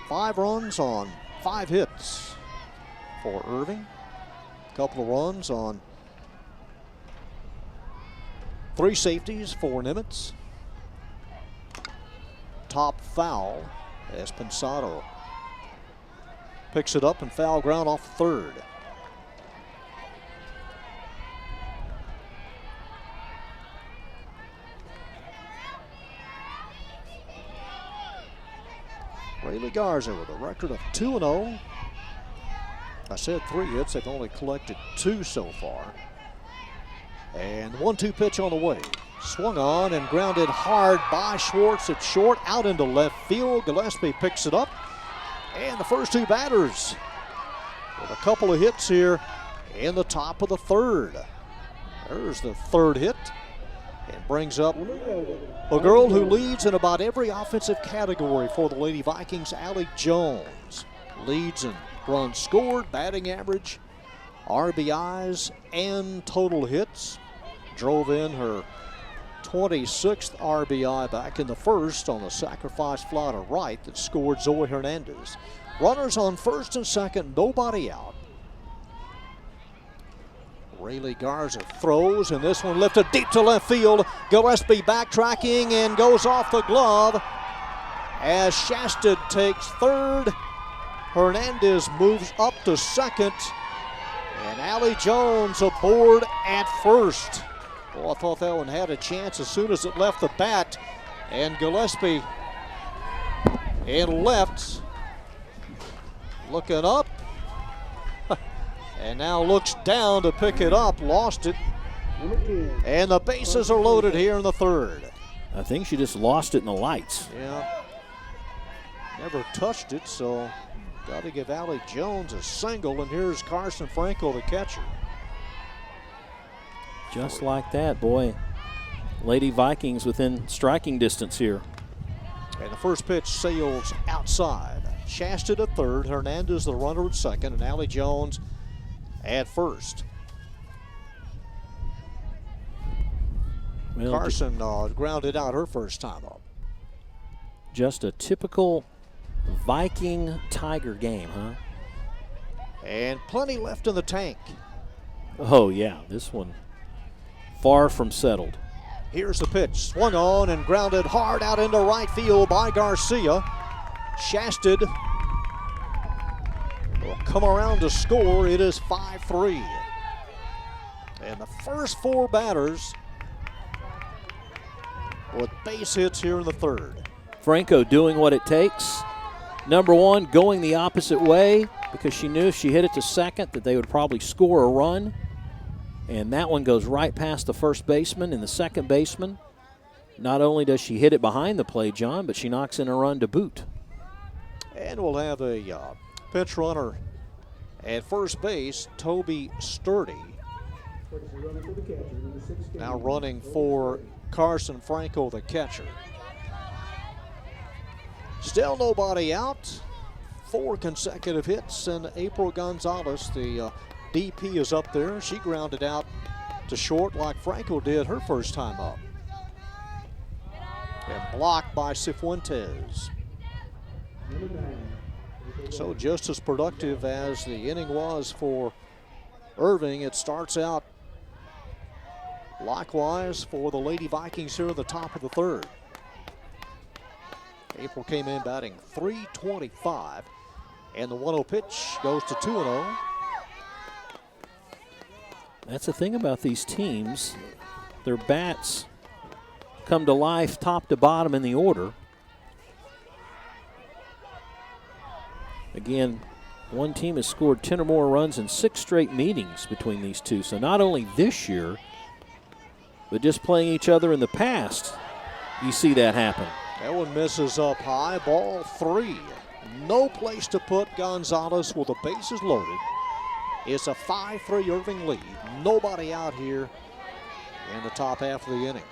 Five runs on 5 hits for Irving. A couple of runs on 3 safeties for Nimitz. Top foul as Pensado picks it up and foul ground off third. Rayleigh Garza with a record of 2-0. I said 3 hits. They've only collected 2 so far. And 1-2 pitch on the way. Swung on and grounded hard by Schwartz at short, out into left field. Gillespie picks it up. And the first 2 batters with a couple of hits here in the top of the third. There's the third hit. And brings up a girl who leads in about every offensive category for the Lady Vikings, Allie Jones. Leads in runs scored, batting average, RBIs, and total hits. Drove in her 26th RBI back in the first on the sacrifice fly to right that scored Zoe Hernandez. Runners on first and second, nobody out. Rayleigh Garza throws, and this one lifted deep to left field. Gillespie backtracking and goes off the glove as Shasted takes third. Hernandez moves up to second, and Allie Jones aboard at first. Well, I thought that one had a chance as soon as it left the bat, and Gillespie in left, looking up, and now looks down to pick it up, lost it, and the bases are loaded here in the third. I think she just lost it in the lights. Yeah, never touched it, so got to give Allie Jones a single, and here's Carson Franco, the catcher. Just like that, boy. Lady Vikings within striking distance here. And the first pitch sails outside. Shasted at third, Hernandez the runner at second, and Allie Jones at first. Well, Carson grounded out her first time up. Just a typical Viking Tiger game, huh? And plenty left in the tank. Oh, yeah, this one far from settled. Here's the pitch, swung on and grounded hard out into right field by Garcia. Shasted will come around to score. It is 5-3. And the first 4 batters with base hits here in the third. Franco doing what it takes. Number one, going the opposite way because she knew if she hit it to second that they would probably score a run. And that one goes right past the first baseman and the second baseman. Not only does she hit it behind the plate, John, but she knocks in a run to boot. And we'll have a pinch runner At first base, Toby Sturdy. Now running for Carson Franco, the catcher. Still nobody out. 4 consecutive hits, and April Gonzalez, the DP, is up there. She grounded out to short like Franco did her first time up. And blocked by Cifuentes. So just as productive as the inning was for Irving, it starts out likewise for the Lady Vikings here at the top of the 3rd. April came in batting .325, and the 1-0 pitch goes to 2-0. That's the thing about these teams. Their bats come to life top to bottom in the order. Again, one team has scored 10 or more runs in 6 straight meetings between these two. So not only this year, but just playing each other in the past, you see that happen. That one misses up high, ball 3. No place to put Gonzalez with the bases loaded. It's a 5-3 Irving lead. Nobody out here in the top half of the inning.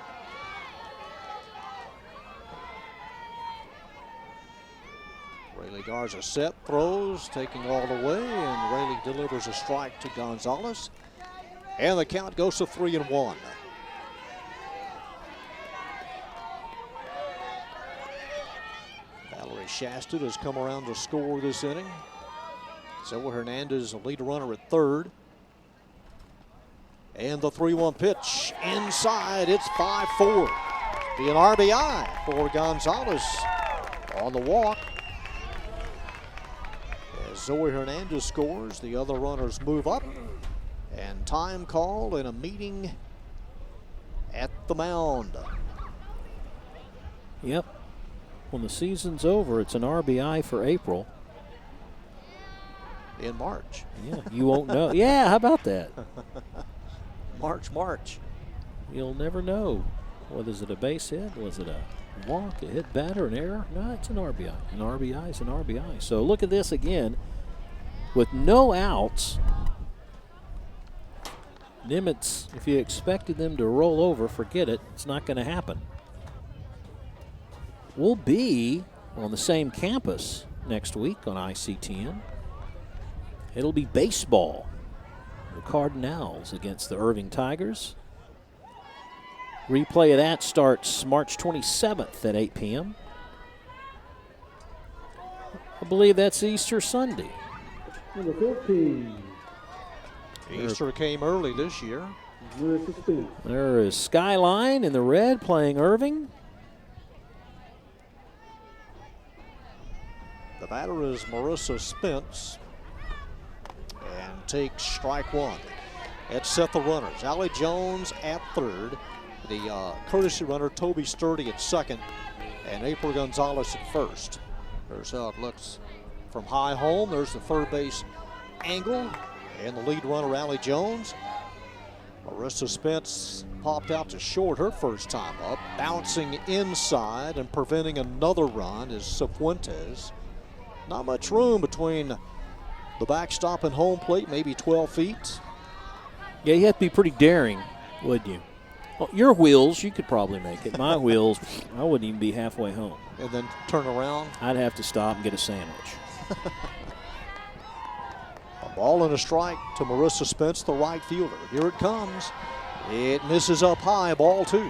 Rayleigh Garza set, throws, taking all the way, and Rayleigh delivers a strike to Gonzalez. And the count goes to 3-1. Valerie Shasted has come around to score this inning. Zoe Hernandez, the lead runner at 3rd. And the 3-1 pitch inside. It's 5-4. Be an RBI for Gonzalez on the walk. As Zoe Hernandez scores, the other runners move up. And time called in a meeting at the mound. Yep. When the season's over, it's an RBI for April. In March. Yeah, you won't know. Yeah, how about that? March. You'll never know. Was it a base hit? Was it a walk, a hit batter, an error? No, it's an RBI. An RBI is an RBI. So look at this again. With no outs, Nimitz, if you expected them to roll over, forget it. It's not going to happen. We'll be on the same campus next week on ICTN. It'll be baseball. The Cardinals against the Irving Tigers. Replay of that starts March 27th at 8 p.m. I believe that's Easter Sunday. Number 14. Easter came early this year. There is Skyline in the red playing Irving. The batter is Marissa Spence. And takes strike 1. Let's set the runners. Allie Jones at 3rd. The courtesy runner, Toby Sturdy, at 2nd. And April Gonzalez at 1st. There's how it looks from high home. There's the third base angle. And the lead runner, Allie Jones. Marissa Spence popped out to short her first time up. Bouncing inside and preventing another run is Cifuentes. Not much room between the backstop and home plate, maybe 12 feet. Yeah, you have to be pretty daring, wouldn't you? Well, your wheels, you could probably make it. My wheels, I wouldn't even be halfway home. And then turn around. I'd have to stop and get a sandwich. A ball and a strike to Marissa Spence, the right fielder. Here it comes. It misses up high, ball 2.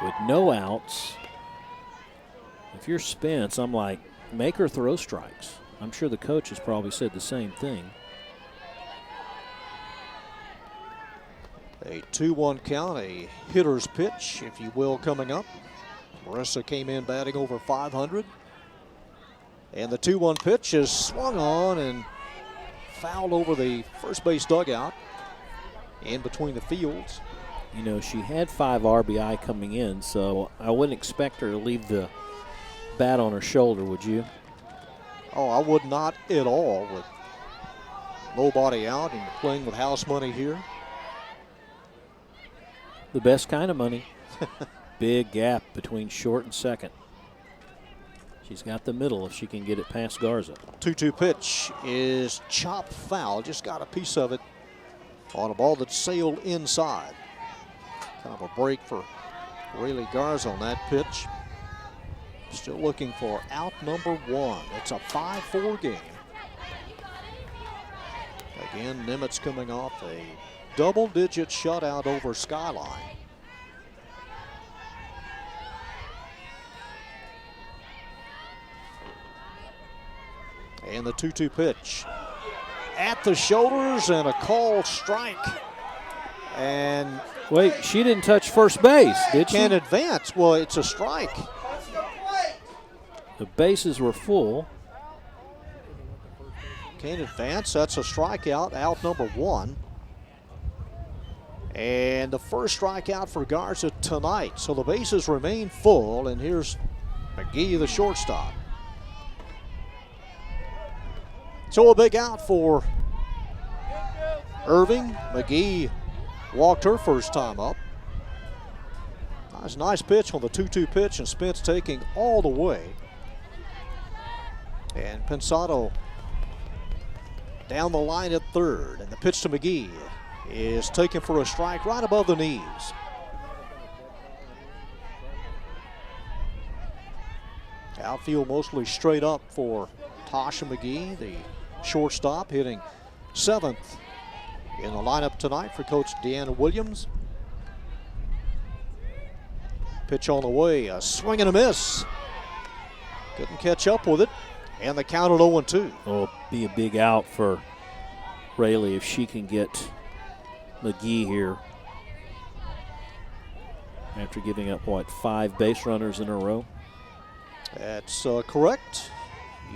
With no outs, if you're Spence, I'm like, make her throw strikes. I'm sure the coach has probably said the same thing. A 2-1 count, a hitter's pitch, if you will, coming up. Marissa came in batting over .500. And the 2-1 pitch is swung on and fouled over the first base dugout in between the fields. You know, she had 5 RBI coming in, so I wouldn't expect her to leave the bat on her shoulder, would you? Oh, I would not at all, with nobody out and playing with house money here. The best kind of money. Big gap between short and second. She's got the middle if she can get it past Garza. 2-2 pitch is chopped foul. Just got a piece of it on a ball that sailed inside. Kind of a break for Rayleigh Garza on that pitch. Still looking for out number 1. It's a 5-4 game. Again, Nimitz coming off a double-digit shutout over Skyline. And the 2-2 pitch at the shoulders and a called strike. And wait, she didn't touch first base, did she? Can't advance. Well, it's a strike. The bases were full. Can't advance. That's a strikeout, out number 1. And the first strikeout for Garza tonight. So the bases remain full, and here's McGee, the shortstop. So a big out for Irving. McGee walked her first time up. Nice pitch on the 2-2 pitch, and Spence taking all the way. And Pensado down the line at third, and the pitch to McGee is taken for a strike right above the knees. Outfield mostly straight up for Tasha McGee, the shortstop, hitting 7th in the lineup tonight for Coach Deanna Williams. Pitch on the way, a swing and a miss. Couldn't catch up with it, and the count at 0-2. Oh, be a big out for Rayleigh if she can get McGee here. After giving up, 5 base runners in a row? That's correct.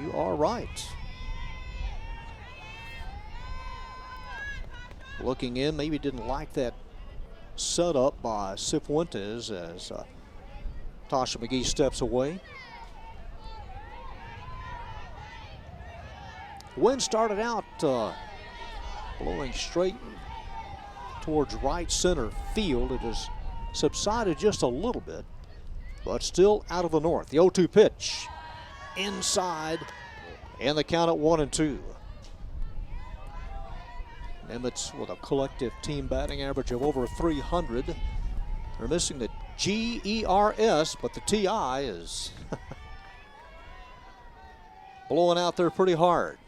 You are right. Looking in, maybe didn't like that setup by Cifuentes as Tasha McGee steps away. Wind started out blowing straight towards right center field. It has subsided just a little bit, but still out of the north. The 0-2 pitch inside, and the count at 1-2. Nimitz with a collective team batting average of over 300. They're missing the GERS, but the TI is blowing out there pretty hard.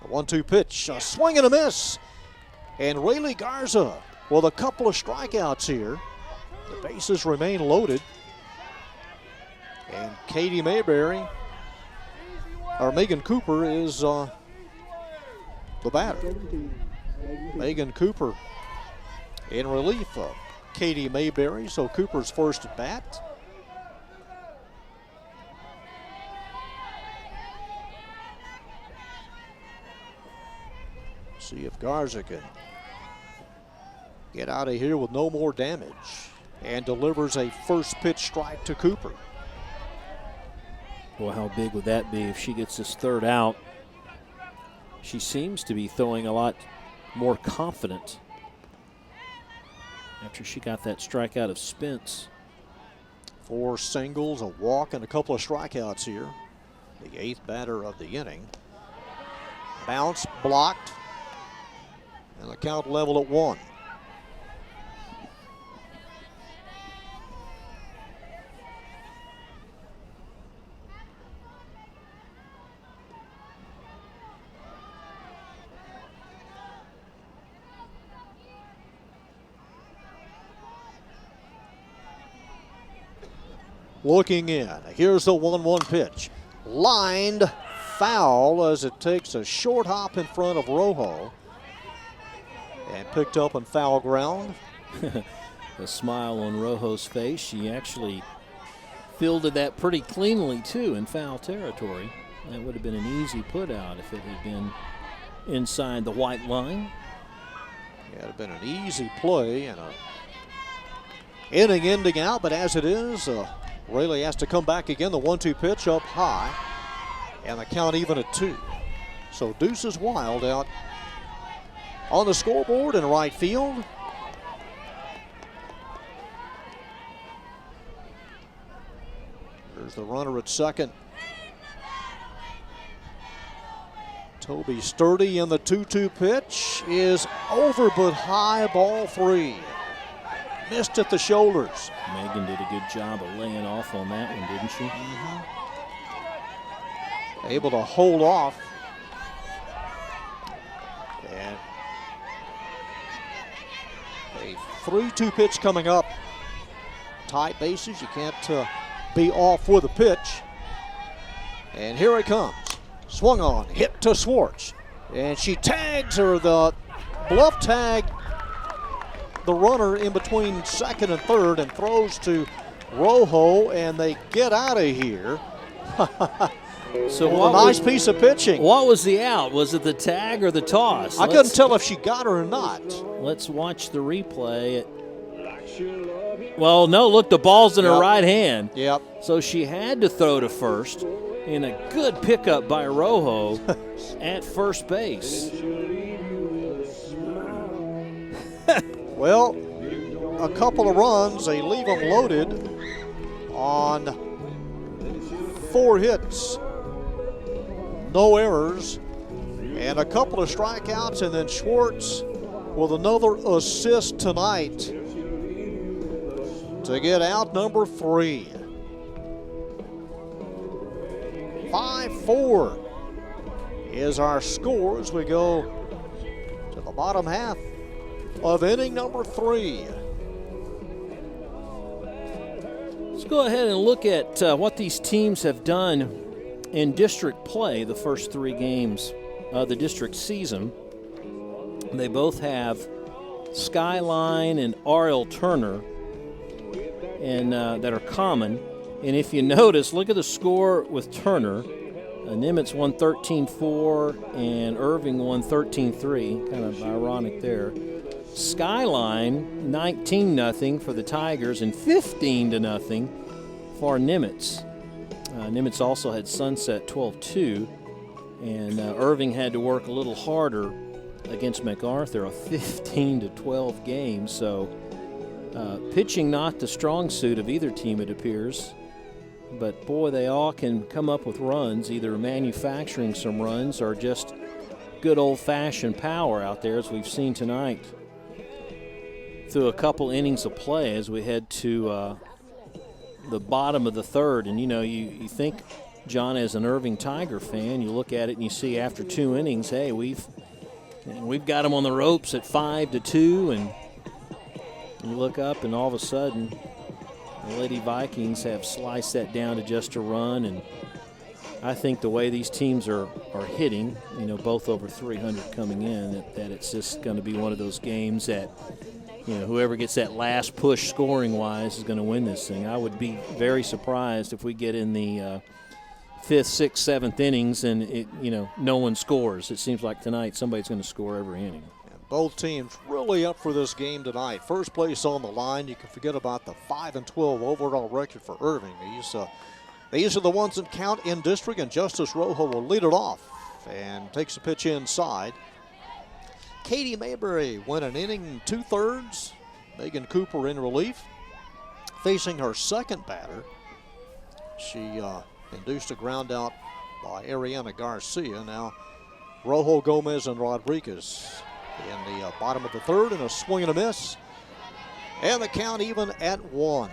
The 1-2 pitch, a swing and a miss. And Rayleigh Garza with a couple of strikeouts here. The bases remain loaded. And Katie Mayberry, or Megan Cooper, is the batter. Megan Cooper in relief of Katie Mayberry, so Cooper's first at bat. See if Garza can get out of here with no more damage, and delivers a first pitch strike to Cooper. Well, how big would that be if she gets this third out? She seems to be throwing a lot more confident after she got that strikeout of Spence. 4 singles, a walk, and a couple of strikeouts here. The 8th batter of the inning. Bounce, blocked, and the count level at 1. Looking in. Here's the 1-1 pitch. Lined foul as it takes a short hop in front of Rojo. And picked up on foul ground. A smile on Rojo's face. She actually fielded that pretty cleanly, too, in foul territory. That would have been an easy put out if it had been inside the white line. Yeah, it would have been an easy play and a inning ending out, but as it is, Rayleigh has to come back again. The 1-2 pitch up high, and the count even at 2. So Deuces Wild out on the scoreboard in right field. There's the runner at second. Toby Sturdy, in the 2-2 pitch is over but high, ball 3. Missed at the shoulders. Megan did a good job of laying off on that one, didn't she? Able to hold off. And a 3-2 pitch coming up. Tight bases, you can't be off with a pitch. And here it comes. Swung on, hit to Swartz. And she tags her, the bluff tag, the runner in between second and third, and throws to Rojo, and they get out of here. So a nice piece of pitching. What was the out? Was it the tag or the toss? I couldn't tell if she got her or not. Let's watch the replay. Well, no, look, the ball's in her right hand. Yep. So she had to throw to first, and a good pickup by Rojo at first base. Well, a couple of runs, they leave them loaded on 4 hits. No errors, and a couple of strikeouts, and then Schwartz with another assist tonight to get out number 3. 5-4 is our score as we go to the bottom half of inning number 3. Let's go ahead and look at what these teams have done in district play the first 3 games of the district season. They both have Skyline and R.L. Turner and that are common. And if you notice, look at the score with Turner. Nimitz won 13-4 and Irving won 13-3. Kind of ironic there. Skyline 19-0 for the Tigers and 15-0 for Nimitz. Nimitz also had Sunset 12-2, and Irving had to work a little harder against MacArthur, a 15-12 game. So pitching not the strong suit of either team, it appears. But boy, they all can come up with runs, either manufacturing some runs or just good old-fashioned power out there, as we've seen tonight through a couple innings of play as we head to the bottom of the third. And, you know, you think, John, as an Irving Tiger fan, you look at it and you see after 2 innings, hey, we've got them on the ropes at 5-2, and you look up and all of a sudden the Lady Vikings have sliced that down to just a run. And I think the way these teams are hitting, you know, both over 300 coming in, that it's just going to be one of those games that, you know, whoever gets that last push scoring-wise is going to win this thing. I would be very surprised if we get in the 5th, 6th, 7th innings and, no one scores. It seems like tonight somebody's going to score every inning. And both teams really up for this game tonight. First place on the line. You can forget about the 5-12 overall record for Irving. These are the ones that count in district, and Justice Rojo will lead it off and takes a pitch inside. Katie Mayberry went an inning 2/3. Megan Cooper in relief. Facing her second batter, she induced a ground out by Ariana Garcia. Now Rojo, Gomez, and Rodriguez in the bottom of the third, and a swing and a miss. And the count even at 1.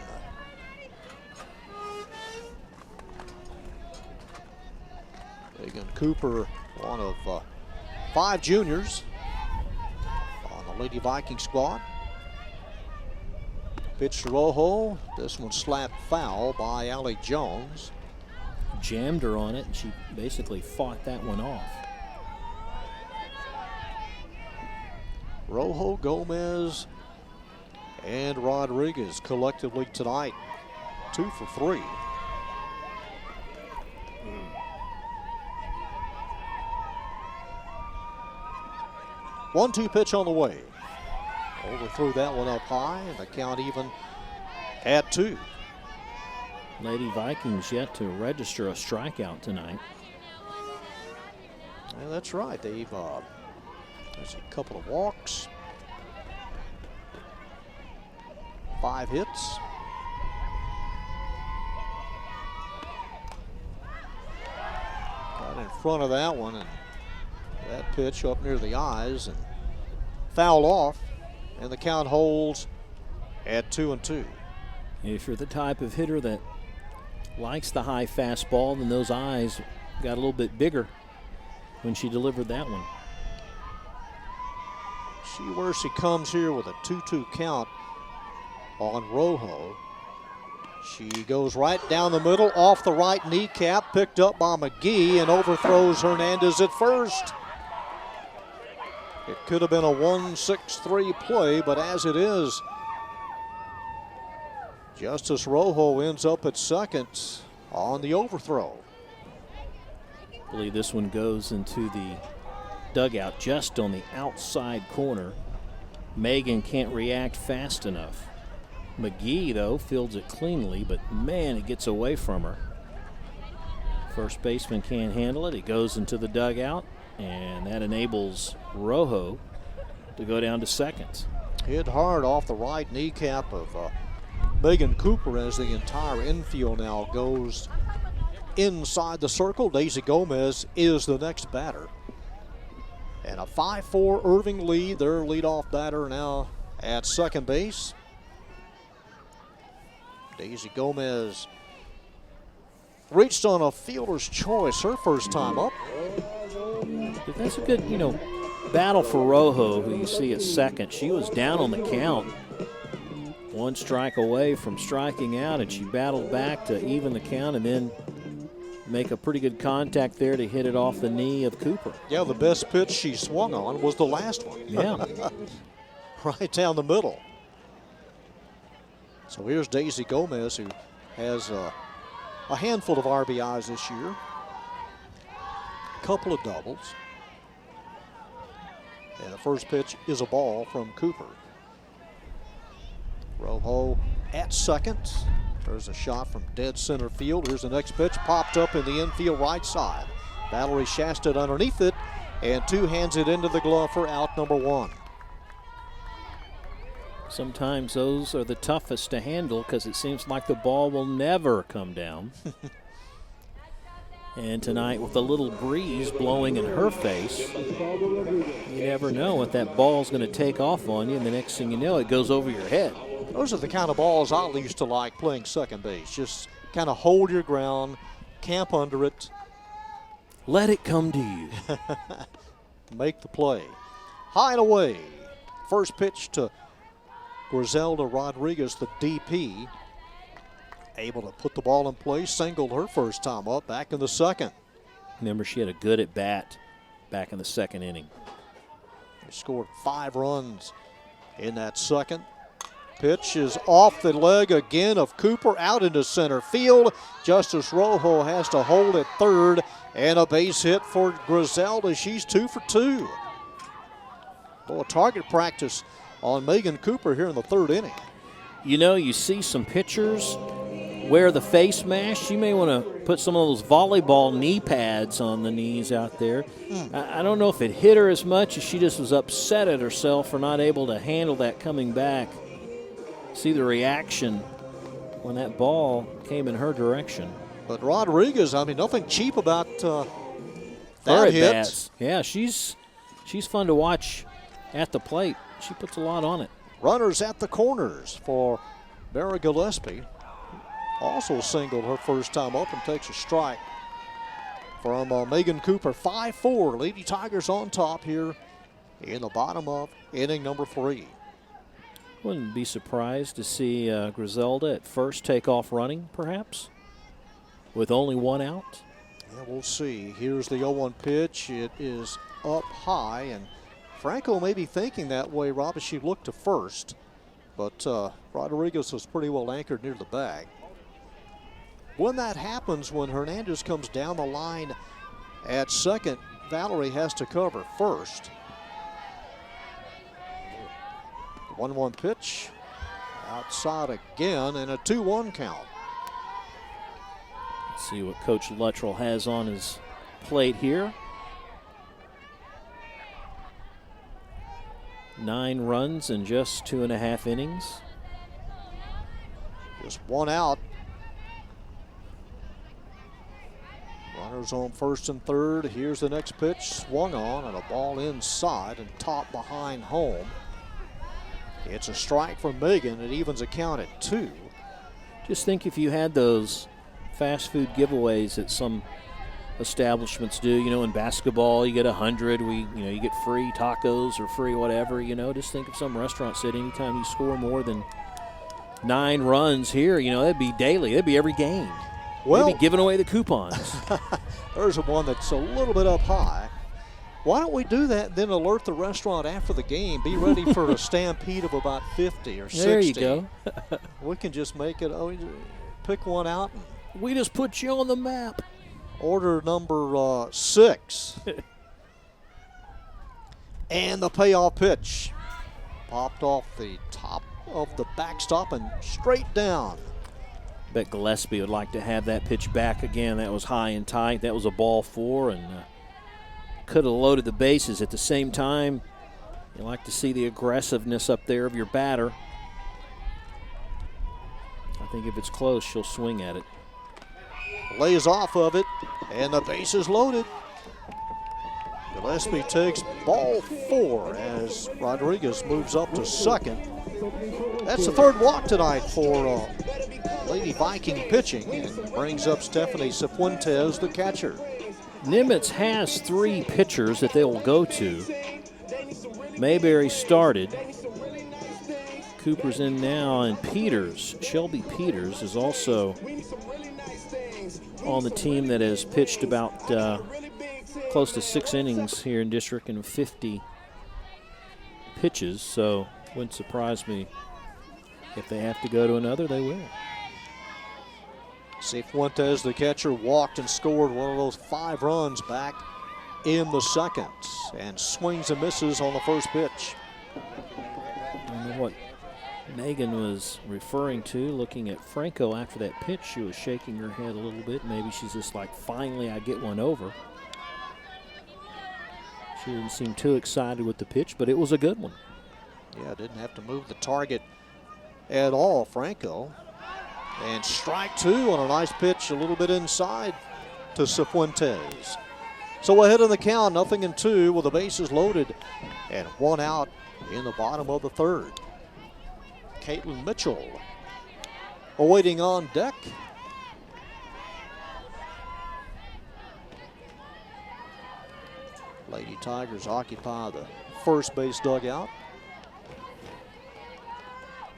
Megan Cooper, one of 5 juniors on the Lady Viking squad. Pitch to Rojo. This one slapped foul by Allie Jones. Jammed her on it, and she basically fought that one off. Rojo, Gomez, and Rodriguez collectively tonight 2 for 3. One-two pitch on the way. Overthrew that one up high, and the count even at 2. Lady Vikings yet to register a strikeout tonight. Yeah, that's right. They've there's a couple of walks, 5 hits. front of that one, and that pitch up near the eyes and foul off, and the count holds at 2-2. If you're the type of hitter that likes the high fastball, then those eyes got a little bit bigger when she delivered that one. See where she comes here with a 2-2 count on Rojo. She goes right down the middle, off the right kneecap, picked up by McGee, and overthrows Hernandez at first. It could have been a 1-6-3 play, but as it is, Justice Rojo ends up at second on the overthrow. I believe this one goes into the dugout just on the outside corner. Megan can't react fast enough. McGee, though, fields it cleanly, but man, it gets away from her. First baseman can't handle it. It goes into the dugout, and that enables Rojo to go down to second. Hit hard off the right kneecap of Megan Cooper as the entire infield now goes inside the circle. Daisy Gomez is the next batter. And a 5-4 Irving lead. Their leadoff batter now at second base. Daisy Gomez reached on a fielder's choice her first time up. But that's a good, battle for Rojo, who you see at second. She was down on the count. One strike away from striking out, and she battled back to even the count and then make a pretty good contact there to hit it off the knee of Cooper. Yeah, the best pitch she swung on was the last one. Yeah. Right down the middle. So here's Daisy Gomez, who has a handful of RBIs this year. A couple of doubles. And the first pitch is a ball from Cooper. Rojo at second. There's a shot from dead center field. Here's the next pitch, popped up in the infield right side. Valerie Shasted underneath it, and two hands it into the glove for out number one. Sometimes those are the toughest to handle because it seems like the ball will never come down. And tonight, with a little breeze blowing in her face, you never know what that ball's going to take off on you, and the next thing you know, it goes over your head. Those are the kind of balls I used to like playing second base. Just kind of hold your ground, camp under it. Let it come to you. Make the play. High and away. First pitch to Griselda Rodriguez, the DP. Able to put the ball in play, singled her first time up back in the second. Remember, she had a good at bat back in the second inning. They scored 5 runs in that second. Pitch is off the leg again of Cooper, out into center field. Justice Rojo has to hold at third, and a base hit for Griselda. She's 2 for 2. Well, a target practice on Megan Cooper here in the third inning. You see some pitchers wear the face mask. You may want to put some of those volleyball knee pads on the knees out there. I don't know if it hit her as much as she just was upset at herself for not able to handle that coming back. See the reaction when that ball came in her direction. But Rodriguez, nothing cheap about that hit. Bats. Yeah, she's fun to watch at the plate. She puts a lot on it. Runners at the corners for Mara Gillespie. Also singled her first time up and takes a strike from Megan Cooper. 5-4, Lady Tigers on top here in the bottom of inning number 3. Wouldn't be surprised to see Griselda at first take off running, perhaps, with only one out. Yeah, we'll see. Here's the 0-1 pitch. It is up high, and Franco may be thinking that way, Rob, as she looked to first. But Rodriguez was pretty well anchored near the bag. When that happens, when Hernandez comes down the line at second, Valerie has to cover first. 1-1 pitch, outside again, and a 2-1 count. Let's see what Coach Luttrell has on his plate here. 9 runs in just 2.5 innings. Just one out. Runners on first and third. Here's the next pitch, swung on, and a ball inside and topped behind home. It's a strike from Megan. It evens a count at 2. Just think if you had those fast food giveaways that some establishments do, in basketball you get 100, you get free tacos or free whatever, just think if some restaurant said anytime you score more than 9 runs here, that'd be daily, that'd be every game. Well, they'd be giving away the coupons. There's one that's a little bit up high. Why don't we do that and then alert the restaurant after the game? Be ready for a stampede of about 50 or 60. There you go. We can just make it, pick one out. And we just put you on the map. Order number 6. And the payoff pitch. Popped off the top of the backstop and straight down. Bet Gillespie would like to have that pitch back again. That was high and tight. That was a ball 4 and could have loaded the bases. At the same time, you like to see the aggressiveness up there of your batter. I think if it's close, she'll swing at it. Lays off of it, and the base is loaded. Gillespie takes ball 4 as Rodriguez moves up to second. That's the third walk tonight for Lady Viking pitching, and brings up Stephanie Cifuentes, the catcher. Nimitz has 3 pitchers that they will go to. Mayberry started. Cooper's in now, and Shelby Peters is also on the team that has pitched about close to 6 innings here in district and 50 pitches, so wouldn't surprise me if they have to go to another, they will. Cifuentes, the catcher, walked and scored one of those 5 runs back in the second, and swings and misses on the first pitch. I don't know what Megan was referring to, looking at Franco after that pitch. She was shaking her head a little bit. Maybe she's just like, finally I get one over. She didn't seem too excited with the pitch, but it was a good one. Yeah, didn't have to move the target at all, Franco. And strike 2 on a nice pitch a little bit inside to Cifuentes. So ahead of the count, 0-2 with the bases loaded and 1 out in the bottom of the third. Caitlin Mitchell awaiting on deck. Lady Tigers occupy the first base dugout.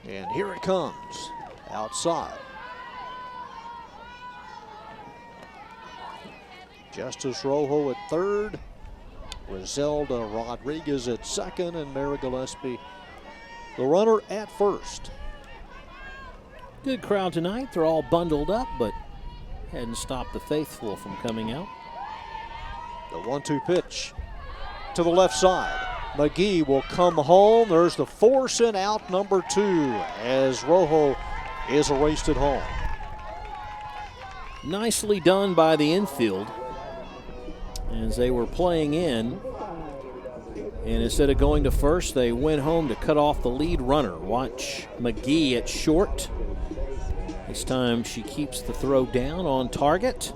And here it comes outside. Justice Rojo at third, Griselda Rodriguez at second, and Mary Gillespie, the runner, at first. Good crowd tonight. They're all bundled up, but hadn't stopped the faithful from coming out. The 1-2 pitch to the left side. McGee will come home. There's the force in out number 2 as Rojo is erased at home. Nicely done by the infield as they were playing in. And instead of going to first, they went home to cut off the lead runner. Watch McGee at short. This time she keeps the throw down on target.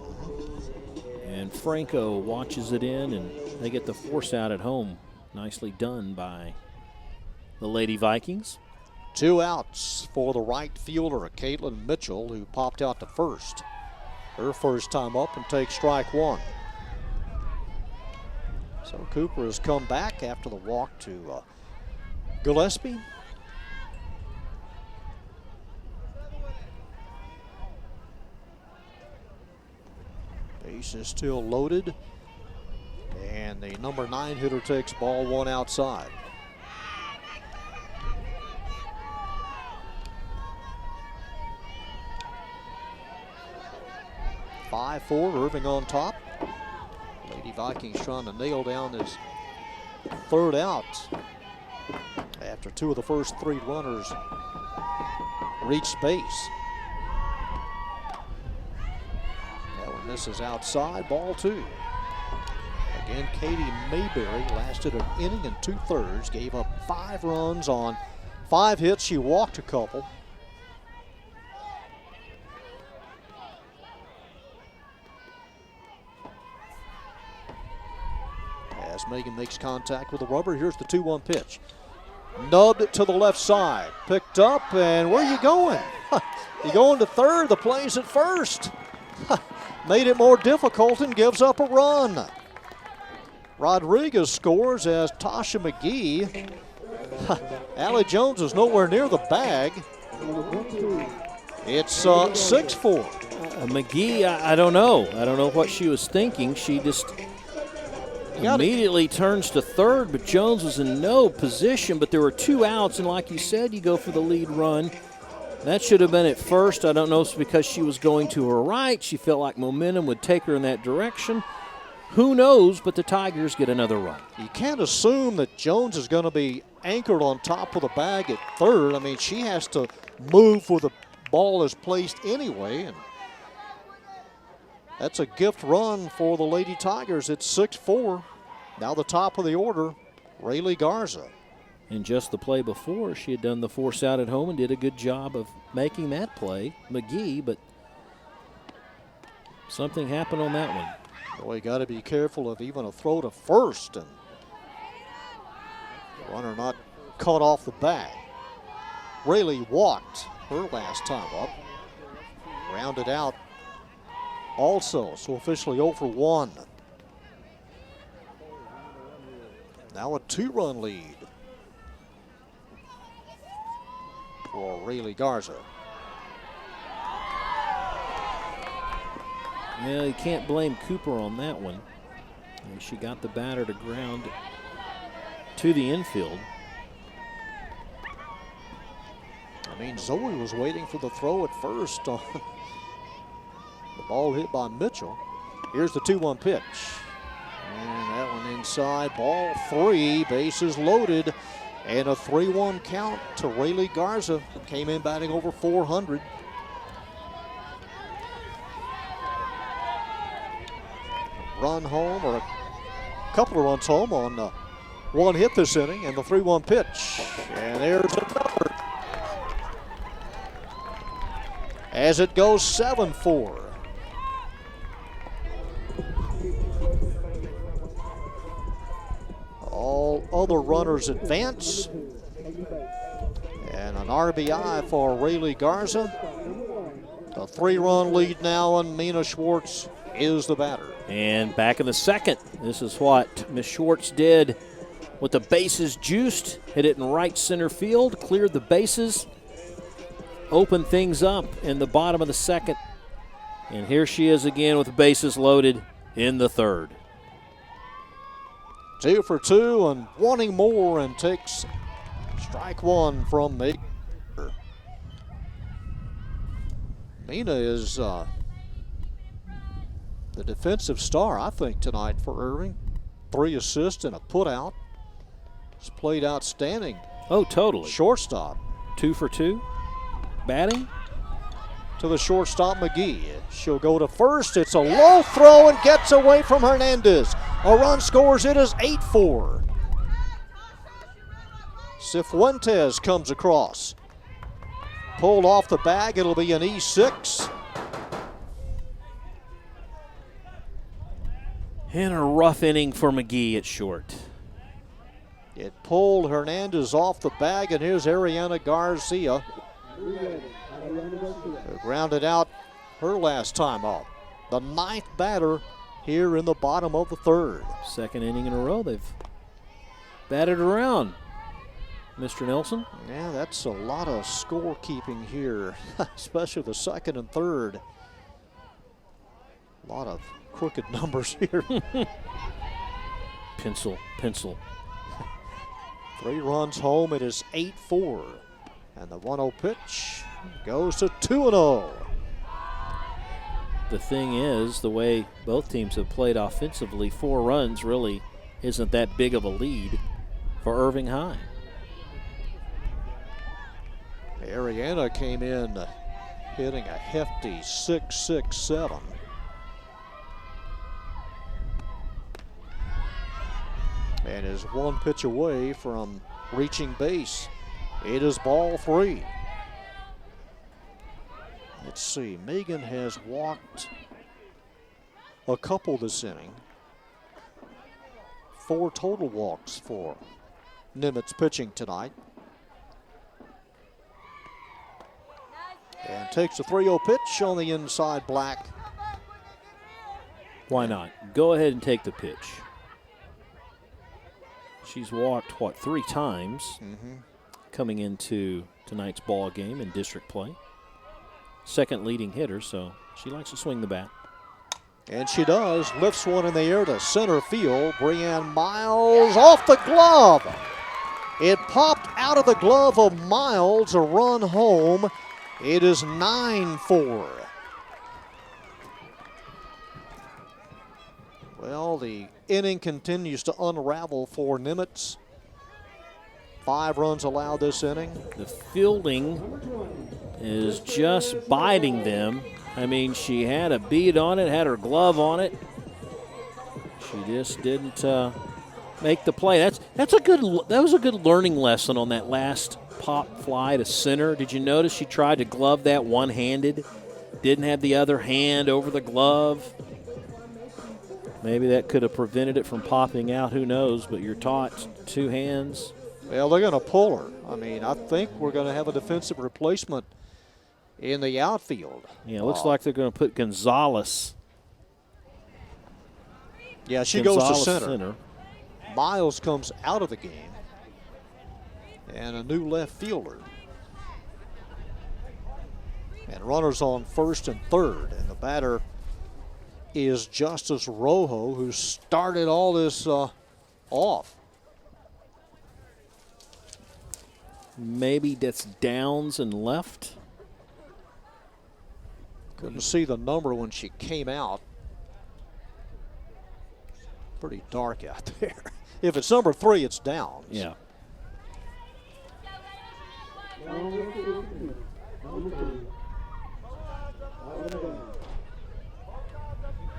And Franco watches it in, and they get the force out at home. Nicely done by the Lady Vikings. 2 outs for the right fielder, Caitlin Mitchell, who popped out to first. Her first time up, and takes strike 1. So Cooper has come back after the walk to Gillespie. Base is still loaded. And the number 9 hitter takes ball 1 outside. (5-4), Irving on top. Lady Vikings trying to nail down this third out after 2 of the first 3 runners reached base. That one misses outside, ball 2. Again, Katie Mayberry lasted an inning and 2/3, gave up 5 runs on 5 hits. She walked a couple. as Megan makes contact with the rubber. Here's the 2-1 pitch. Nubbed to the left side. Picked up, and where are you going? You going to third, the play's at first. Made it more difficult and gives up a run. Rodriguez scores as Tasha McGee. Allie Jones is nowhere near the bag. It's 6-4. McGee, I don't know. I don't know what she was thinking. She just immediately turns to third, but Jones was in no position. But there were 2 outs, and like you said, you go for the lead run. That should have been at first. I don't know if it's because she was going to her right. She felt like momentum would take her in that direction. Who knows, but the Tigers get another run. You can't assume that Jones is going to be anchored on top of the bag at third. I mean, she has to move where the ball is placed anyway. And that's a gift run for the Lady Tigers. It's 6-4. Now the top of the order, Rayleigh Garza. And just the play before, she had done the force out at home and did a good job of making that play, McGee, but something happened on that one. Boy, you got to be careful of even a throw to first, and the runner not caught off the bag. Rayleigh walked her last time up, rounded out also, so officially 0 for 1. Now a 2-run lead for Rayleigh Garza. Yeah, you can't blame Cooper on that one. And she got the batter to ground to the infield. I mean, Zoe was waiting for the throw at first. The ball hit by Mitchell. Here's the 2-1 pitch. And that one inside, ball 3, bases loaded. And a 3-1 count to Rayleigh Garza. Came in batting over 400. Run home, or a couple of runs home on one hit this inning, and the 3-1 pitch. And there's another. As it goes 7-4. All other runners advance. And an RBI for Rayleigh Garza. A 3-run lead now, and Mina Schwartz is the batter. And back in the second, this is what Miss Schwartz did with the bases juiced. Hit it in right center field, cleared the bases, opened things up in the bottom of the second. And here she is again with the bases loaded in the third. 2 for 2 and wanting more, and takes strike 1 from Megan. Mina is the defensive star, I think, tonight for Irving. 3 assists and a putout. She's played outstanding. Oh, totally. Shortstop. 2 for 2. Batting. To the shortstop, McGee. She'll go to first. It's a low throw and gets away from Hernandez. A run scores. It is 8-4. Cifuentes comes across. Pulled off the bag. It'll be an E6. And a rough inning for McGee at short. It pulled Hernandez off the bag, and here's Ariana Garcia, who grounded out her last time up. The 9th batter here in the bottom of the third. Second inning in a row they've batted around, Mr. Nelson. Yeah, that's a lot of scorekeeping here, especially the second and third. A lot of crooked numbers here. Pencil. 3 runs home. It is 8-4. And the 1-0 pitch goes to 2-0. The thing is, the way both teams have played offensively, 4 runs really isn't that big of a lead for Irving High. Ariana came in hitting a hefty 6-6-7. And is 1 pitch away from reaching base. It is ball 3. Let's see, Megan has walked a couple this inning. 4 total walks for Nimitz pitching tonight. And takes a 3-0 pitch on the inside black. Why not? Go ahead and take the pitch. She's walked, 3 times coming into tonight's ball game in district play. Second leading hitter, so she likes to swing the bat. And she does. Lifts one in the air to center field. Brianne Miles off the glove. It popped out of the glove of Miles, a run home. It is 9-4. Well, the inning continues to unravel for Nimitz. 5 runs allowed this inning. The fielding is just biting them. I mean, she had a bead on it, had her glove on it. She just didn't make the play. That was a good learning lesson on that last pop fly to center. Did you notice she tried to glove that one-handed? Didn't have the other hand over the glove. Maybe that could have prevented it from popping out. Who knows? But you're taught 2 hands. Well, they're going to pull her. I mean, I think we're going to have a defensive replacement in the outfield. Yeah, it looks like they're going to put Gonzalez. Yeah, she goes to center. Miles comes out of the game. And a new left fielder. And runners on first and third. And the batter is Justice Rojo, who started all this off. Maybe that's Downs and left. Couldn't see the number when she came out. Pretty dark out there. If it's number 3, it's Downs. Yeah.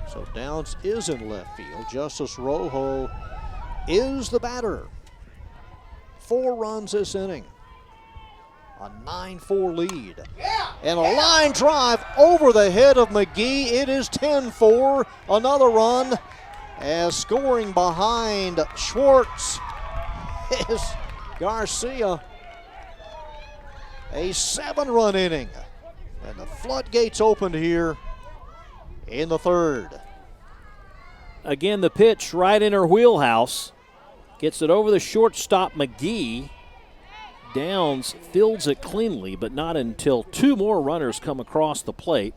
So Downs is in left field. Justice Rojo is the batter. 4 runs this inning. A 9-4 lead. And a line drive over the head of McGee. It is 10-4. Another run as scoring behind Schwartz is Garcia. A 7-run inning. And the floodgates opened here in the third. Again, the pitch right in her wheelhouse. Gets it over the shortstop, McGee. Downs fields it cleanly, but not until 2 more runners come across the plate.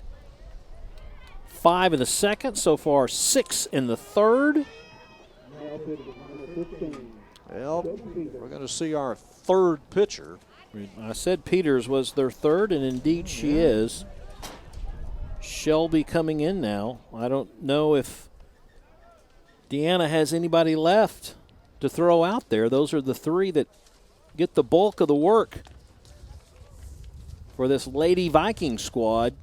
5 in the second, so far 6 in the third. Well, we're going to see our third pitcher. I said Peters was their third, and indeed she is. Shelby coming in now. I don't know if Deanna has anybody left to throw out there. Those are the 3 that get the bulk of the work for this Lady Viking squad.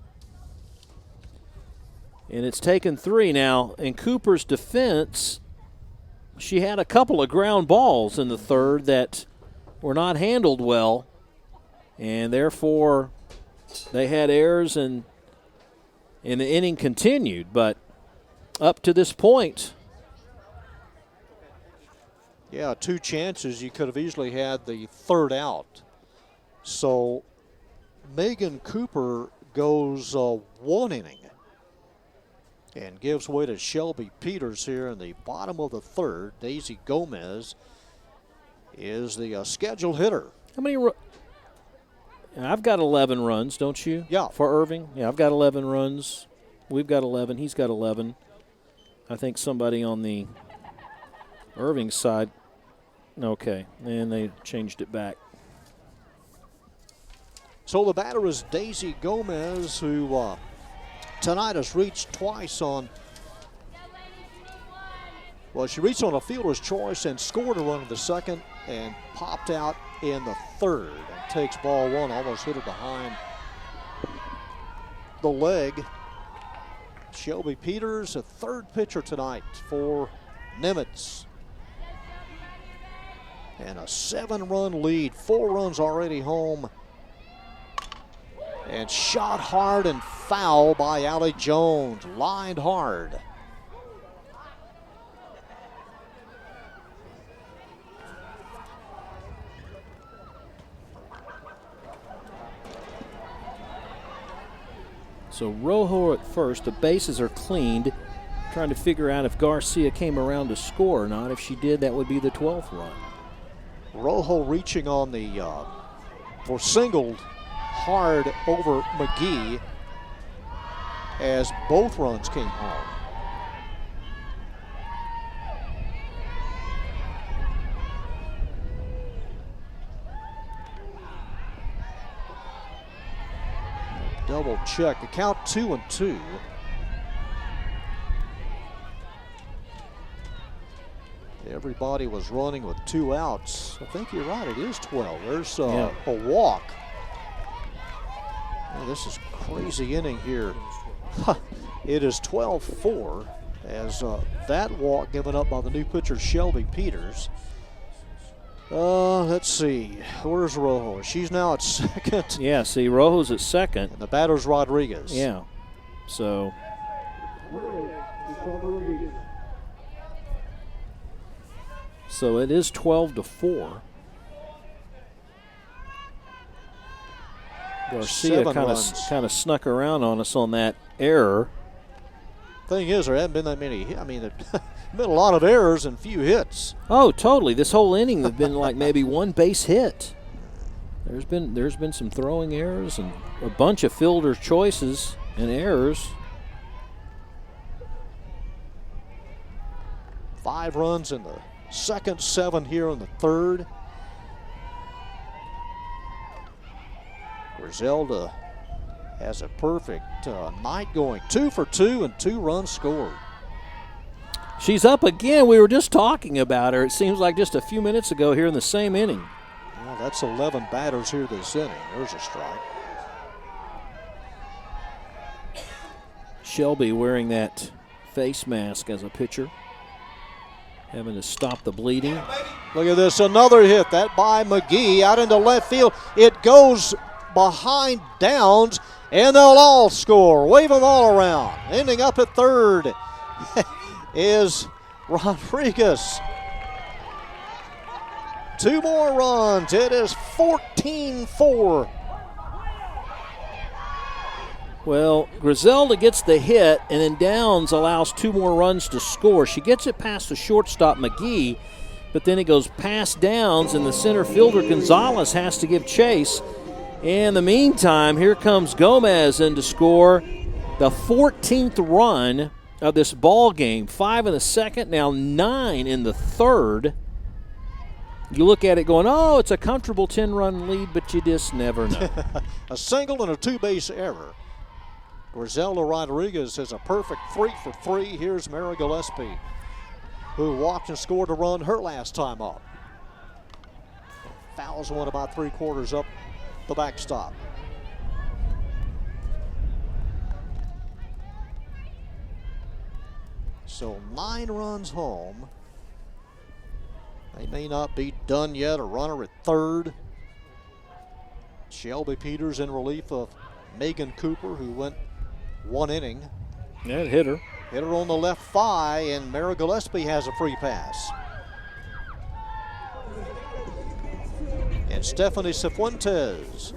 And it's taken 3 now. In Cooper's defense, she had a couple of ground balls in the third that were not handled well, and therefore they had errors, and the inning continued. But up to this point, yeah, 2 chances. You could have easily had the third out. So Megan Cooper goes 1 inning and gives way to Shelby Peters here in the bottom of the third. Daisy Gomez is the scheduled hitter. how many I've got 11 runs, don't you? Yeah. For Irving? Yeah, I've got 11 runs. We've got 11. He's got 11. I think somebody on the Irving side. Okay, and they changed it back. So the batter is Daisy Gomez, who tonight has reached twice on, well, she reached on a fielder's choice and scored a run in the second and popped out in the third and takes ball 1, almost hit it behind the leg. Shelby Peters, a third pitcher tonight for Nimitz. And a 7-run lead, 4 runs already home. And shot hard and foul by Allie Jones, lined hard. So Rojo at first. The bases are cleaned. Trying to figure out if Garcia came around to score or not. If she did, that would be the 12th run. Rojo reaching on the for singled hard over McGee as both runs came home. Double check. The count 2-2. Everybody was running with 2 outs. I think you're right. It is 12. There's a walk. Man, this is a crazy inning here. It is 12-4 as that walk given up by the new pitcher Shelby Peters. Let's see. Where's Rojo? She's now at second. Yeah, see, Rojo's at second. And the batter's Rodriguez. Yeah. So. So it is 12-4. Garcia kind of snuck around on us on that error. Thing is, there haven't been that many. I mean, there's been a lot of errors and few hits. Oh, totally. This whole inning, there's been like maybe one base hit. There's been some throwing errors and a bunch of fielder choices and errors. 5 runs in the second, 7 here in the third. Griselda has a perfect night going. 2 for 2 and 2 runs scored. She's up again. We were just talking about her. It seems like just a few minutes ago here in the same inning. Well, that's 11 batters here this inning. There's a strike. Shelby wearing that face mask as a pitcher, having to stop the bleeding. Look at this, another hit. That by McGee out into left field. It goes behind Downs, and they'll all score. Wave them all around. Ending up at third is Rodriguez. 2 more runs. It is 14-4. Well, Griselda gets the hit, and then Downs allows 2 more runs to score. She gets it past the shortstop, McGee, but then it goes past Downs, and the center fielder, Gonzalez, has to give chase. In the meantime, here comes Gomez in to score the 14th run of this ball game. 5 in the second, now 9 in the third. You look at it going, oh, it's a comfortable 10-run lead, but you just never know. A single and a 2-base error. Griselda Rodriguez has a perfect 3 for 3. Here's Mara Gillespie, who walked and scored a run her last time up. Fouls one about 3/4 up the backstop. So 9 runs home. They may not be done yet. A runner at third. Shelby Peters in relief of Megan Cooper, who went 1 inning. Yeah, it hit her. Hit her on the left thigh, and Mara Gillespie has a free pass. And Stephanie Cifuentes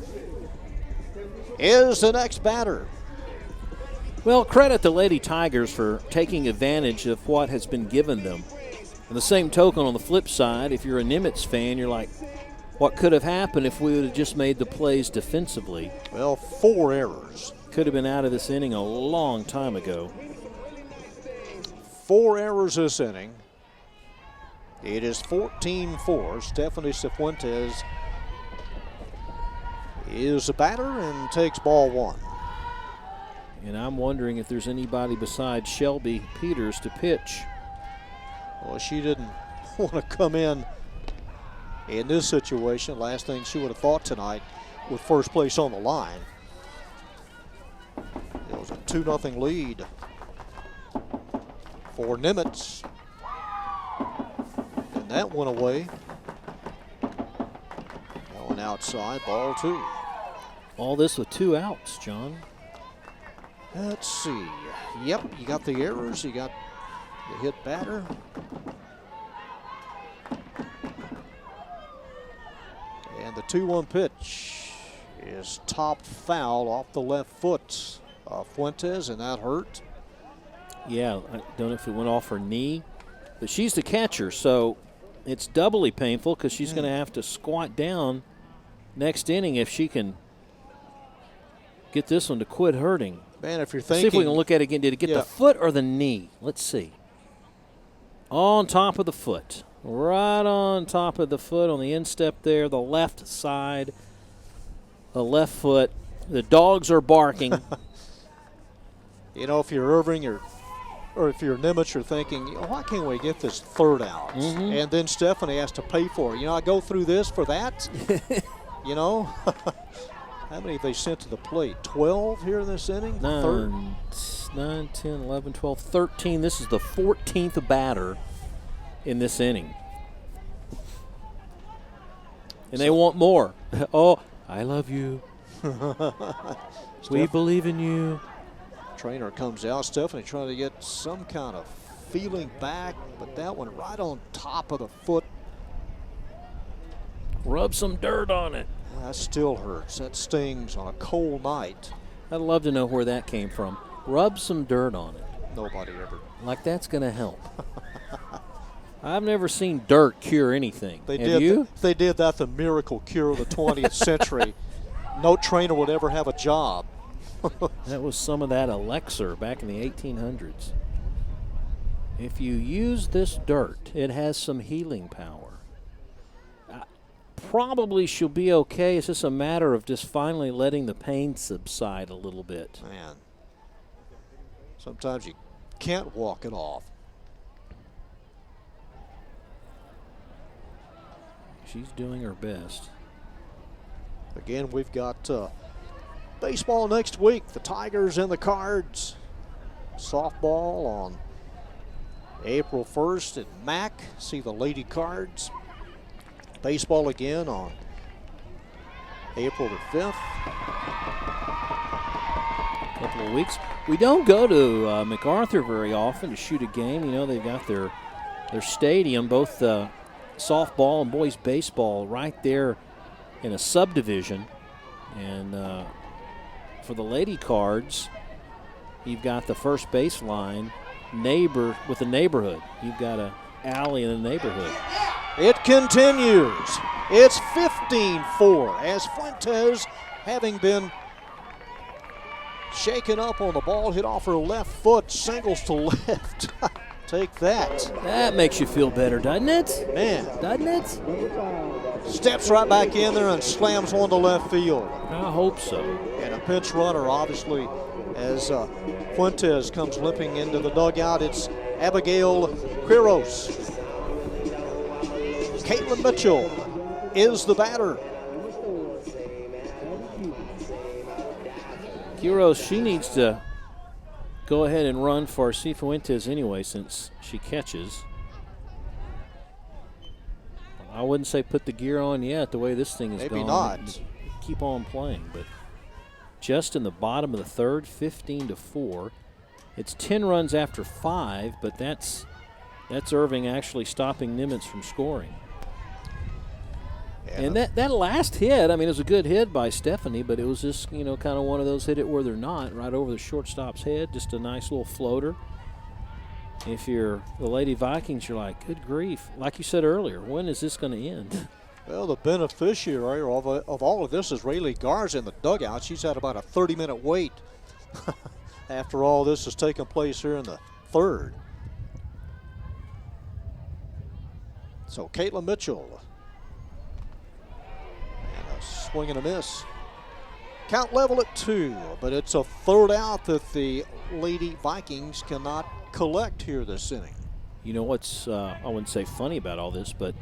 is the next batter. Well, credit the Lady Tigers for taking advantage of what has been given them. On the same token, on the flip side, if you're a Nimitz fan, you're like, what could have happened if we would have just made the plays defensively? Well, 4 errors. Could have been out of this inning a long time ago. 4 errors this inning. It is 14-4. Stephanie Cifuentes is a batter and takes ball 1. And I'm wondering if there's anybody besides Shelby Peters to pitch. Well, she didn't want to come in this situation. Last thing she would have thought tonight with first place on the line. It was a 2-0 lead for Nimitz. And that went away. Going outside, ball 2. All this with 2 outs, John. Let's see. Yep, you got the errors. You got the hit batter. And the 2-1 pitch is topped foul off the left foot Fuentes, and that hurt. Yeah, I don't know if it went off her knee, but she's the catcher, so it's doubly painful because she's going to have to squat down next inning if she can get this one to quit hurting. Man, if you're Let's thinking. see if we can look at it again. Did it get the foot or the knee? Let's see. On top of the foot. Right on top of the foot on the instep there, the left side, the left foot. The dogs are barking. You know, if you're Irving or if you're Nimitz, you're thinking, why can't we get this third out? And then Stephanie has to pay for it. I go through this for that. How many have they sent to the plate? 12 here in this inning? 9, 10, 11, 12, 13. This is the 14th batter in this inning. And they want more. Oh, I love you. We believe in you. Trainer comes out. Stephanie trying to get some kind of feeling back, but that one right on top of the foot. Rub some dirt on it. That still hurts. That stings on a cold night. I'd love to know where that came from. Rub some dirt on it. Nobody ever. Like that's going to help. I've never seen dirt cure anything. Have you? They did that, the miracle cure of the 20th century. No trainer would ever have a job. That was some of that elixir back in the 1800s. If you use this dirt, it has some healing power. Probably she'll be okay. It's just a matter of just finally letting the pain subside a little bit. Man, sometimes you can't walk it off. She's doing her best. Again, we've got baseball next week. The Tigers and the Cards. Softball on April 1st at MAC. See the Lady Cards. Baseball again on April the 5th. A couple of weeks. We don't go to MacArthur very often to shoot a game. They've got their stadium, both softball and boys baseball, right there in a subdivision. And for the Lady Cards, you've got the first baseline neighbor with the neighborhood. You've got an alley in the neighborhood. It continues. It's 15-4 as Fuentes, having been shaken up on the ball, hit off her left foot, singles to left. Take that. That makes you feel better, doesn't it? Man. Doesn't it? Steps right back in there and slams one to left field. I hope so. And a pinch runner, obviously, as Fuentes comes limping into the dugout. It's Abigail Quiros. Caitlin Mitchell is the batter. Quiros, she needs to go ahead and run for Cifuentes anyway since she catches. I wouldn't say put the gear on yet the way this thing is going. Maybe not. Keep on playing, but just in the bottom of the third, 15-4. It's 10 runs after 5, but that's Irving actually stopping Nimitz from scoring. Yeah. And that last hit, it was a good hit by Stephanie, but it was just, kind of one of those hit it where they're not, right over the shortstop's head, just a nice little floater. If you're the Lady Vikings, you're like, good grief. Like you said earlier, when is this going to end? Well, the beneficiary of all of this is Rayleigh Garza in the dugout. She's had about a 30-minute wait after all this has taken place here in the third. So Caitlin Mitchell. And a swing and a miss. Count level at 2, but it's a third out that the Lady Vikings cannot collect here this inning. You know what's, I wouldn't say funny about all this, but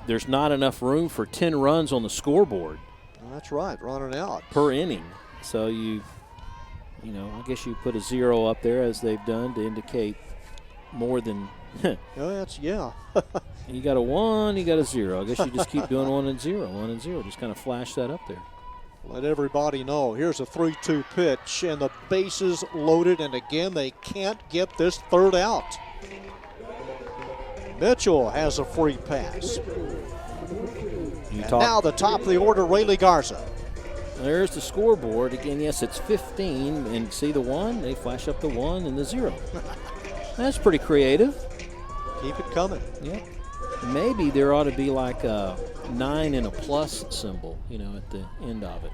there's not enough room for 10 runs on the scoreboard. Well, that's right, running out. Per inning. So I guess you put a 0 up there as they've done to indicate more than. Yeah. You got a 1, you got a 0. I guess you just keep doing 1 and 0, 1 and 0. Just kind of flash that up there. Let everybody know. Here's a 3-2 pitch, and the bases loaded, and again, they can't get this third out. Mitchell has a free pass. And now the top of the order, Rayleigh Garza. There's the scoreboard. Again, yes, it's 15. And see the 1? They flash up the 1 and the 0. That's pretty creative. Keep it coming. Yep. Maybe there ought to be like a 9 and a plus symbol, at the end of it.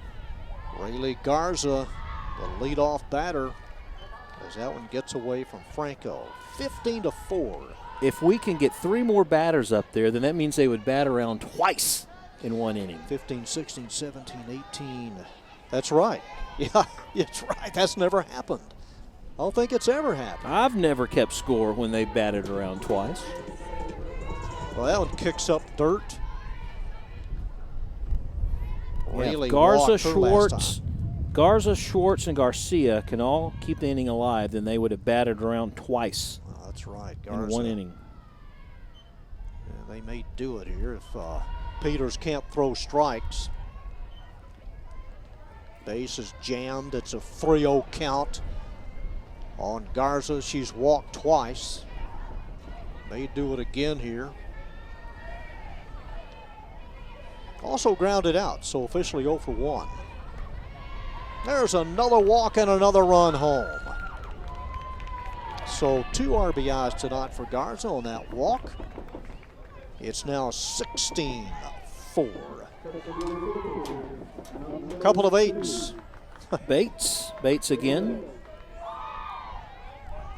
Rayleigh Garza, the leadoff batter, as that one gets away from Franco. 15-4. If we can get 3 more batters up there, then that means they would bat around twice in 1 inning. 15, 16, 17, 18. That's right. Yeah, it's right. That's never happened. I don't think it's ever happened. I've never kept score when they batted around twice. Well, that one kicks up dirt. Rayleigh Garza, walked her last time. Schwartz, and Garcia can all keep the inning alive, then they would have batted around twice. Oh, that's right. Garza. In 1 inning. Yeah, they may do it here if Peters can't throw strikes. Base is jammed. It's a 3-0 count on Garza. She's walked twice. May do it again here. Also grounded out, so officially 0 for 1. There's another walk and another run home. So 2 RBIs tonight for Garza on that walk. It's now 16-4. Couple of 8s. Bates again.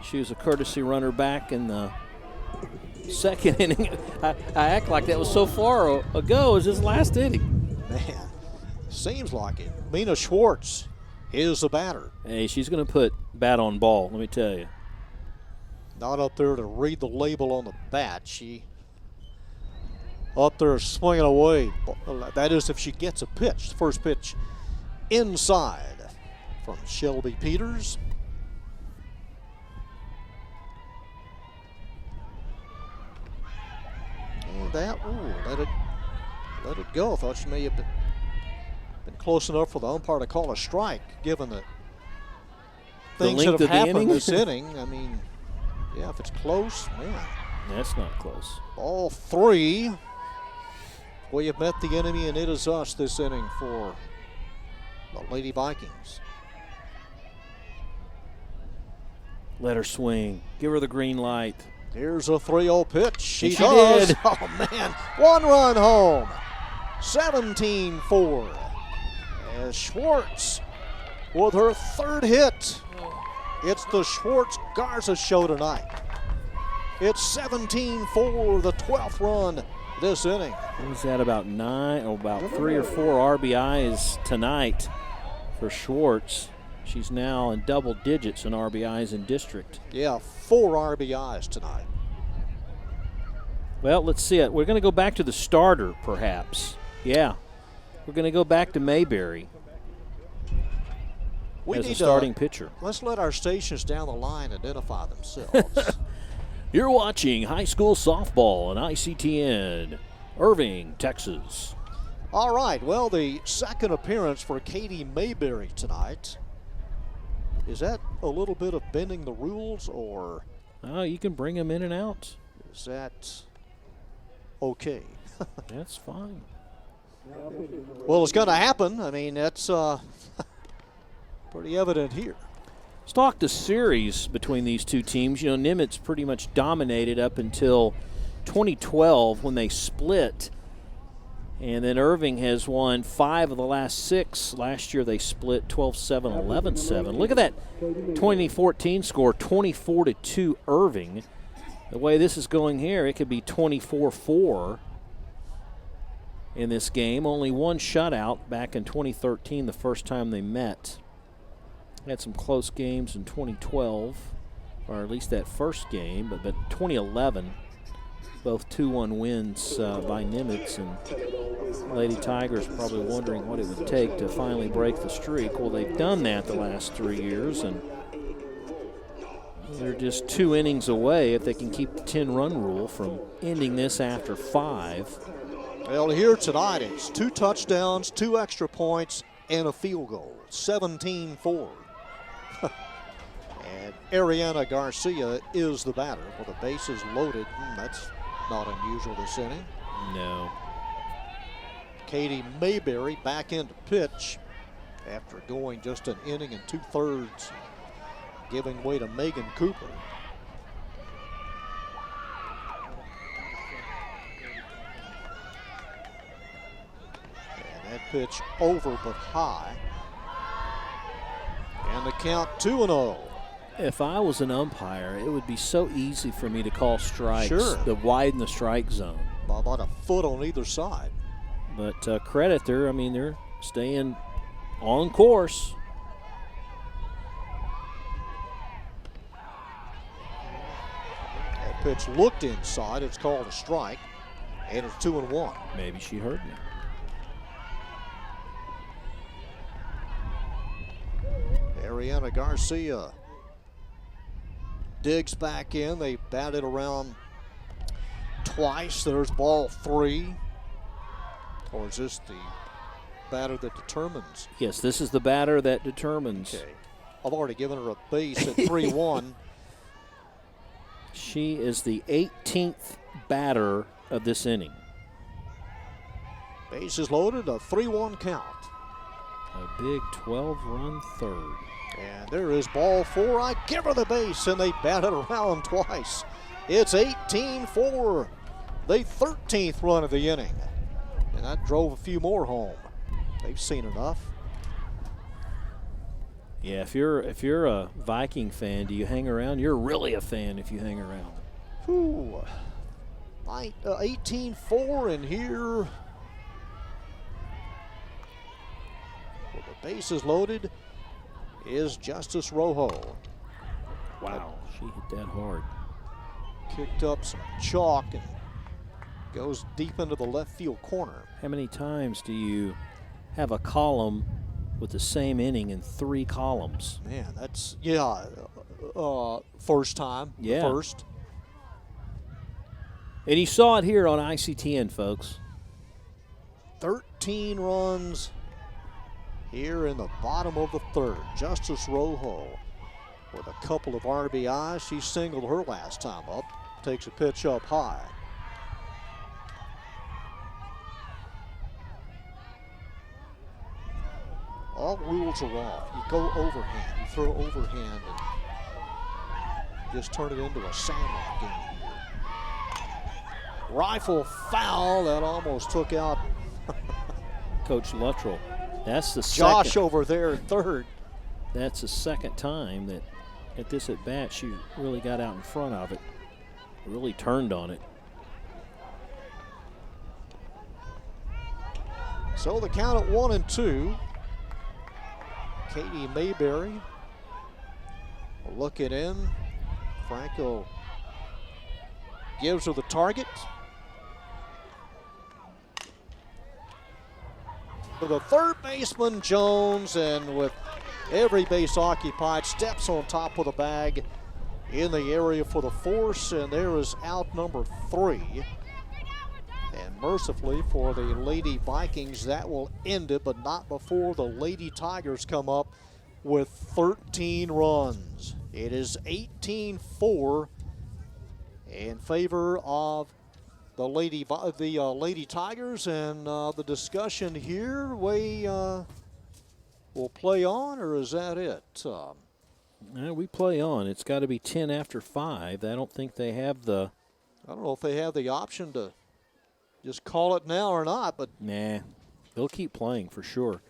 She was a courtesy runner back in the 2nd inning. I act like that was so far ago as his last inning. Man, seems like it. Mina Schwartz is the batter. Hey, she's going to put bat on ball, let me tell you. Not up there to read the label on the bat. She up there swinging away. That is if she gets a pitch. First pitch inside from Shelby Peters. And that, let it go. I thought she may have been close enough for the umpire to call a strike, given the things that have happened this inning. I mean, yeah, if it's close, man. That's not close. Ball 3. We have met the enemy, and it is us this inning for the Lady Vikings. Let her swing. Give her the green light. Here's a 3-0 pitch. She does. Did. Oh, man. 1 run home. 17-4. As Schwartz with her 3rd hit. It's the Schwartz-Garza show tonight. It's 17-4, the 12th run this inning. He's at about 3 or 4 RBIs tonight for Schwartz. She's now in double digits in RBIs in district. Yeah, 4 RBIs tonight. Well, let's see it. We're going to go back to the starter, perhaps. Yeah. We're going to go back to Mayberry as a starting pitcher. Let's let our stations down the line identify themselves. You're watching high school softball on ICTN, Irving, Texas. All right, well, the 2nd appearance for Katie Mayberry tonight. Is that a little bit of bending the rules, or? You can bring them in and out. Is that okay? That's fine. Well, it's going to happen. I mean, that's pretty evident here. Let's talk the series between these two teams. You know, Nimitz pretty much dominated up until 2012 when they split. And then Irving has won 5 of the last 6. Last year they split 12-7, 11-7. Look at that 2014 score, 24-2 Irving. The way this is going here, it could be 24-4 in this game. Only 1 shutout back in 2013, the first time they met. Had some close games in 2012, or at least that first game, but 2011, both 2-1 wins by Nimitz, and Lady Tigers probably wondering what it would take to finally break the streak. Well, they've done that the last 3 years, and they're just 2 innings away if they can keep the 10-run rule from ending this after 5. Well, here tonight it's 2 touchdowns, 2 extra points, and a field goal. 17-4. And Ariana Garcia is the batter with the bases loaded. That's not unusual this inning. No. Katie Mayberry back into pitch. after going just an inning and 2/3, giving way to Megan Cooper. And that pitch over but high. And the count 2-0. If I was an umpire, it would be so easy for me to call strikes Sure. to widen the strike zone. About a foot on either side. But credit, they're staying on course. That pitch looked inside. It's called a strike. And it's 2-1. Maybe she heard me. Ariana Garcia digs back in. They batted around twice. There's ball 3. Or is this the batter that determines? Yes, this is the batter that determines. Okay. I've already given her a base at 3-1. She is the 18th batter of this inning. Bases loaded, a 3-1 count. A big 12-run third. And there is ball 4. I give her the base, and they batted around twice. It's 18-4, the 13th run of the inning. And that drove a few more home. They've seen enough. Yeah, if you're a Viking fan, do you hang around? You're really a fan if you hang around. Whew. 18-4, and here, with the bases loaded, is Justice Rojo. Wow, she hit that hard. Kicked up some chalk and goes deep into the left field corner. How many times do you have a column with the same inning in 3 columns? Man, that's, first time. Yeah. First. And you saw it here on ICTN, folks. 13 runs here in the bottom of the 3rd. Justice Rojo with a couple of RBIs. She singled her last time up. Takes a pitch up high. All rules are off. You go overhand. You throw overhand and just turn it into a sandlot game here. Rifle foul. That almost took out Coach Luttrell. That's the Josh second. over there at 3rd. That's the second time that at this at bat she really got out in front of it, really turned on it. So the count at 1-2. Katie Mayberry will look it in. Franco gives her the target. For the third baseman, Jones, and with every base occupied, steps on top of the bag in the area for the force, and there is out number 3. And mercifully for the Lady Vikings, that will end it, but not before the Lady Tigers come up with 13 runs. It is 18-4 in favor of the Lady Tigers, and the discussion here, will play on, or is that it? We play on. It's got to be 10 after 5. I don't think they have the. I don't know if they have the option to just call it now or not, but Nah, they'll keep playing for sure.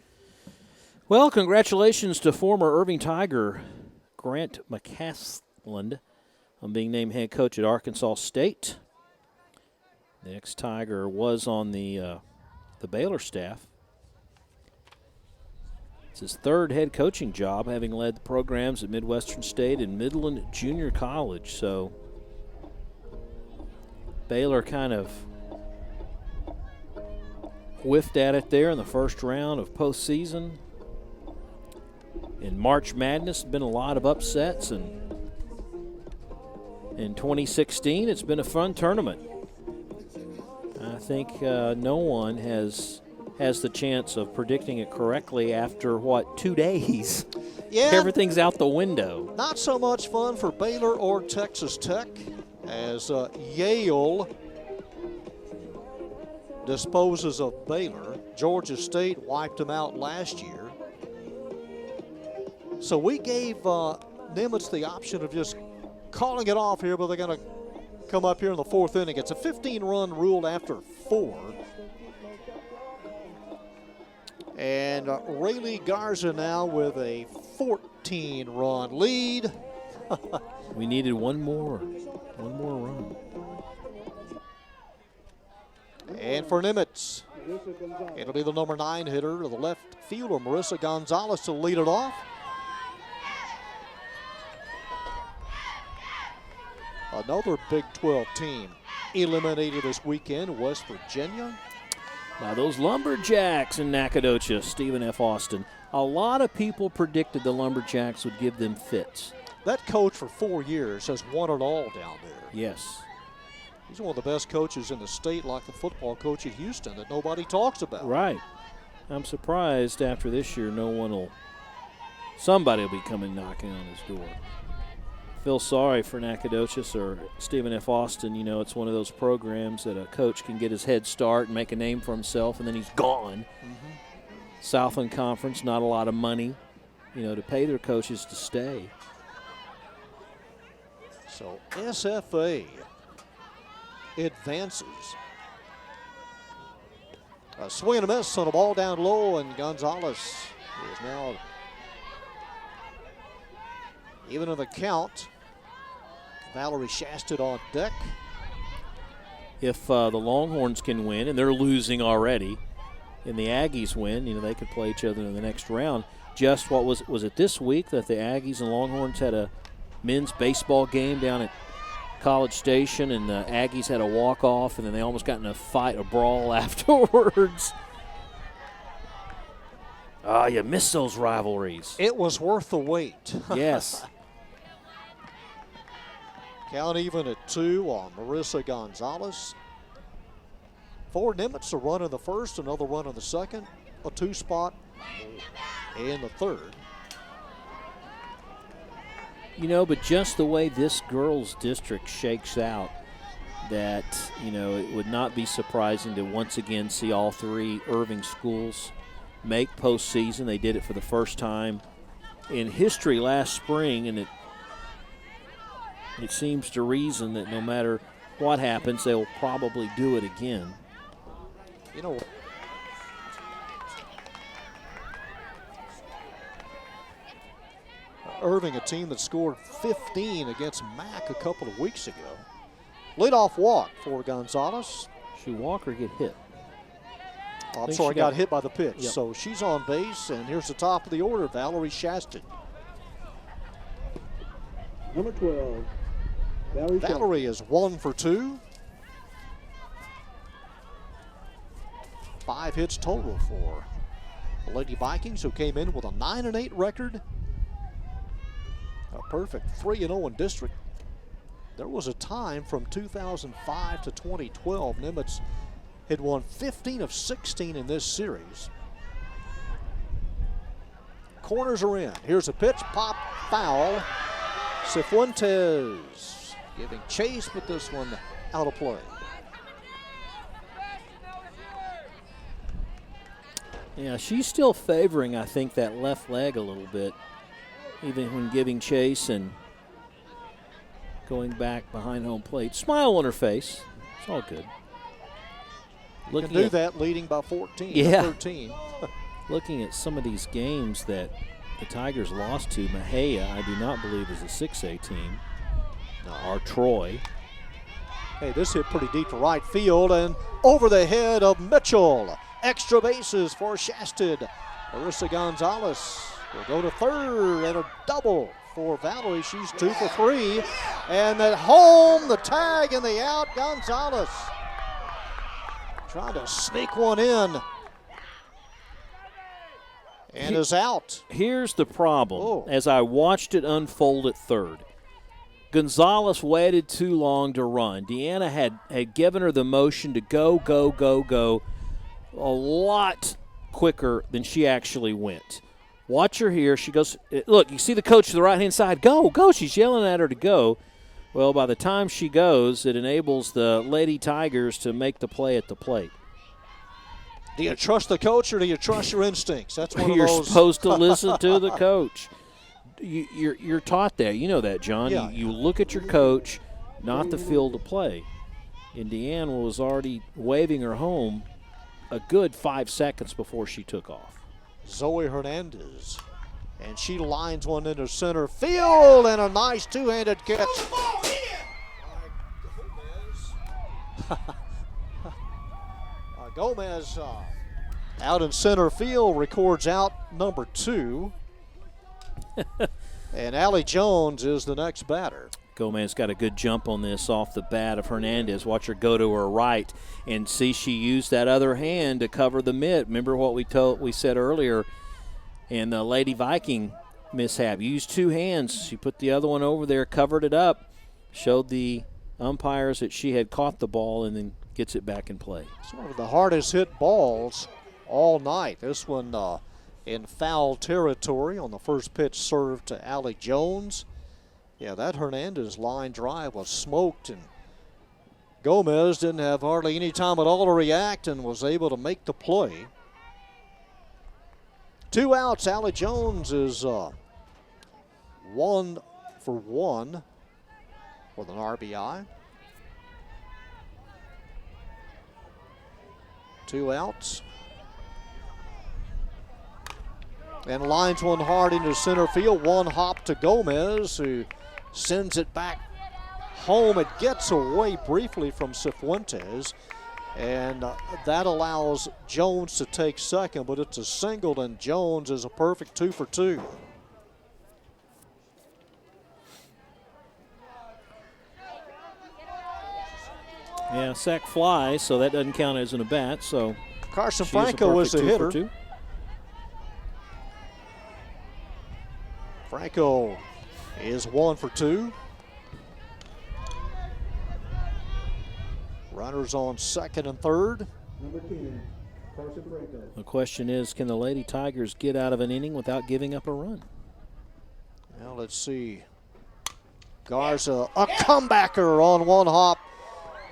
Well, congratulations to former Irving Tiger Grant McCasland on being named head coach at Arkansas State. The ex-Tiger was on the Baylor staff. It's his 3rd head coaching job, having led the programs at Midwestern State and Midland Junior College. So Baylor kind of whiffed at it there in the first round of postseason. In March Madness, been a lot of upsets, and in 2016, it's been a fun tournament. I think no one has the chance of predicting it correctly after, 2 days? yeah, Everything's out the window. not so much fun for Baylor or Texas Tech as Yale disposes of Baylor. Georgia State wiped them out last year. So we gave Nimitz the option of just calling it off here, but they're going to come up here in the 4th inning. It's a 15-run rule after 4. And Rayleigh Garza now with a 14-run lead. We needed one more run. And for Nimitz, it'll be the number 9 hitter, the left fielder, Marissa Gonzalez, to lead it off. Another Big 12 team eliminated this weekend, West Virginia. Now those Lumberjacks in Nacogdoches, Stephen F. Austin, a lot of people predicted the Lumberjacks would give them fits. That coach for 4 years has won it all down there. Yes. He's one of the best coaches in the state, like the football coach at Houston that nobody talks about. Right. I'm surprised after this year somebody will be coming knocking on his door. Feel sorry for Nacogdoches or Stephen F. Austin. You know, it's one of those programs that a coach can get his head start and make a name for himself, and then he's gone. Mm-hmm. Southland Conference, not a lot of money, to pay their coaches to stay. So SFA advances. A swing and a miss on a ball down low, and Gonzalez is now even in the count. Valerie Shasted on deck. If the Longhorns can win, and they're losing already, and the Aggies win, they could play each other in the next round. Just what was it this week that the Aggies and Longhorns had a men's baseball game down at College Station, and the Aggies had a walk-off, and then they almost got in a brawl afterwards. You miss those rivalries. It was worth the wait. Yes. Count even at 2 on Marissa Gonzalez. For Nimitz, a run in the first, another run in the second, a 2 spot in the third. But just the way this girls' district shakes out, that, it would not be surprising to once again see all 3 Irving schools make postseason. They did it for the first time in history last spring, and it seems to reason that no matter what happens, they'll probably do it again. Irving, a team that scored 15 against Mac a couple of weeks ago. Leadoff walk for Gonzalez. Should Walker get hit? I'm sorry, got hit by the pitch. Yep. So she's on base, and here's the top of the order, Valerie Shasted. Number 12, Valerie is 1 for 2. 5 hits total for the Lady Vikings, who came in with a 9-8 record. A perfect 3-0 in district. There was a time from 2005 to 2012, Nimitz had won 15 of 16 in this series. Corners are in. Here's a pitch, pop, foul. Cifuentes giving chase, but this one out of play. Yeah, she's still favoring, I think, that left leg a little bit, even when giving chase and going back behind home plate. Smile on her face. It's all good. You can do that leading by 14, yeah. 13. Looking at some of these games that the Tigers lost to, Mahia, I do not believe is a 6A team, or Troy. Hey, this hit pretty deep to right field and over the head of Mitchell. Extra bases for Shasted. Marissa Gonzalez will go to third, and a double for Valerie. She's 2 for 3. And at home, the tag and the out, Gonzalez trying to sneak one in. And is out. Here's the problem. As I watched it unfold at third, Gonzalez waited too long to run. Deanna had given her the motion to go a lot quicker than she actually went. Watch her here. She goes, look, you see the coach to the right-hand side. Go. She's yelling at her to go. Well, by the time she goes, it enables the Lady Tigers to make the play at the plate. Do you trust the coach or do you trust your instincts? That's one of You're those. supposed to listen to the coach. you're taught that. You know that, John. Yeah. You look at your coach, not the field of play. And Deanne was already waving her home a good 5 seconds before she took off. Zoe Hernandez. And she lines one into center field, and a nice two-handed catch. Gomez out in center field records out number 2. And Allie Jones is the next batter. Gomez got a good jump on this off the bat of Hernandez. Watch her go to her right and see she used that other hand to cover the mitt. Remember what we said earlier in the Lady Viking mishap. Used 2 hands. She put the other one over there, covered it up, showed the umpires that she had caught the ball, and then gets it back in play. It's one of the hardest hit balls all night. This one in foul territory on the first pitch served to Allie Jones. Yeah, that Hernandez line drive was smoked, and Gomez didn't have hardly any time at all to react and was able to make the play. 2 outs. Allie Jones is 1 for 1 with an RBI. 2 outs. And lines one hard into center field. One hop to Gomez, who sends it back home. It gets away briefly from Cifuentes, and that allows Jones to take second, but it's a single, and Jones is a perfect 2 for 2. Yeah, sack flies, so that doesn't count as an at-bat. So Carson she's Franco is the perfect 2 for hitter. 2. Franco is 1 for 2. Runners on second and third. Number 10, Carson Franco. The question is, can the Lady Tigers get out of an inning without giving up a run? Now let's see. Garza, a comebacker on one hop.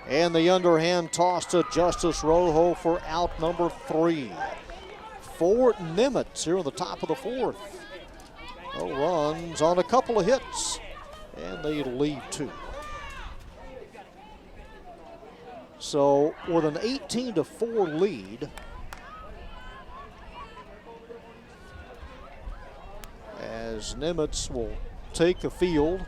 And the underhand toss to Justice Rojo for out number 3. For Nimitz here on the top of the 4th. No runs on a couple of hits, and they lead 2. So with an 18-4 lead, as Nimitz will take the field,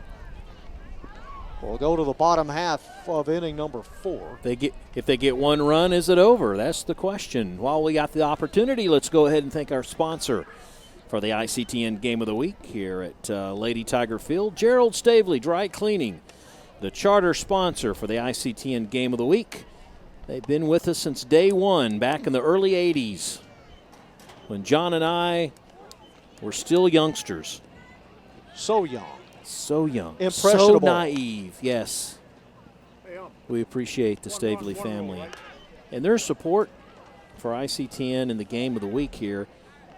we'll go to the bottom half of inning number 4. If they get 1 run, is it over? That's the question. While we got the opportunity, let's go ahead and thank our sponsor for the ICTN Game of the Week here at Lady Tiger Field, Gerald Stavely Dry Cleaning, the charter sponsor for the ICTN Game of the Week. They've been with us since day 1, back in the early 80s, when John and I were still youngsters. So young. So young. Impressionable. So naive, yes. We appreciate the Stavely family and their support for ICTN and the Game of the Week here.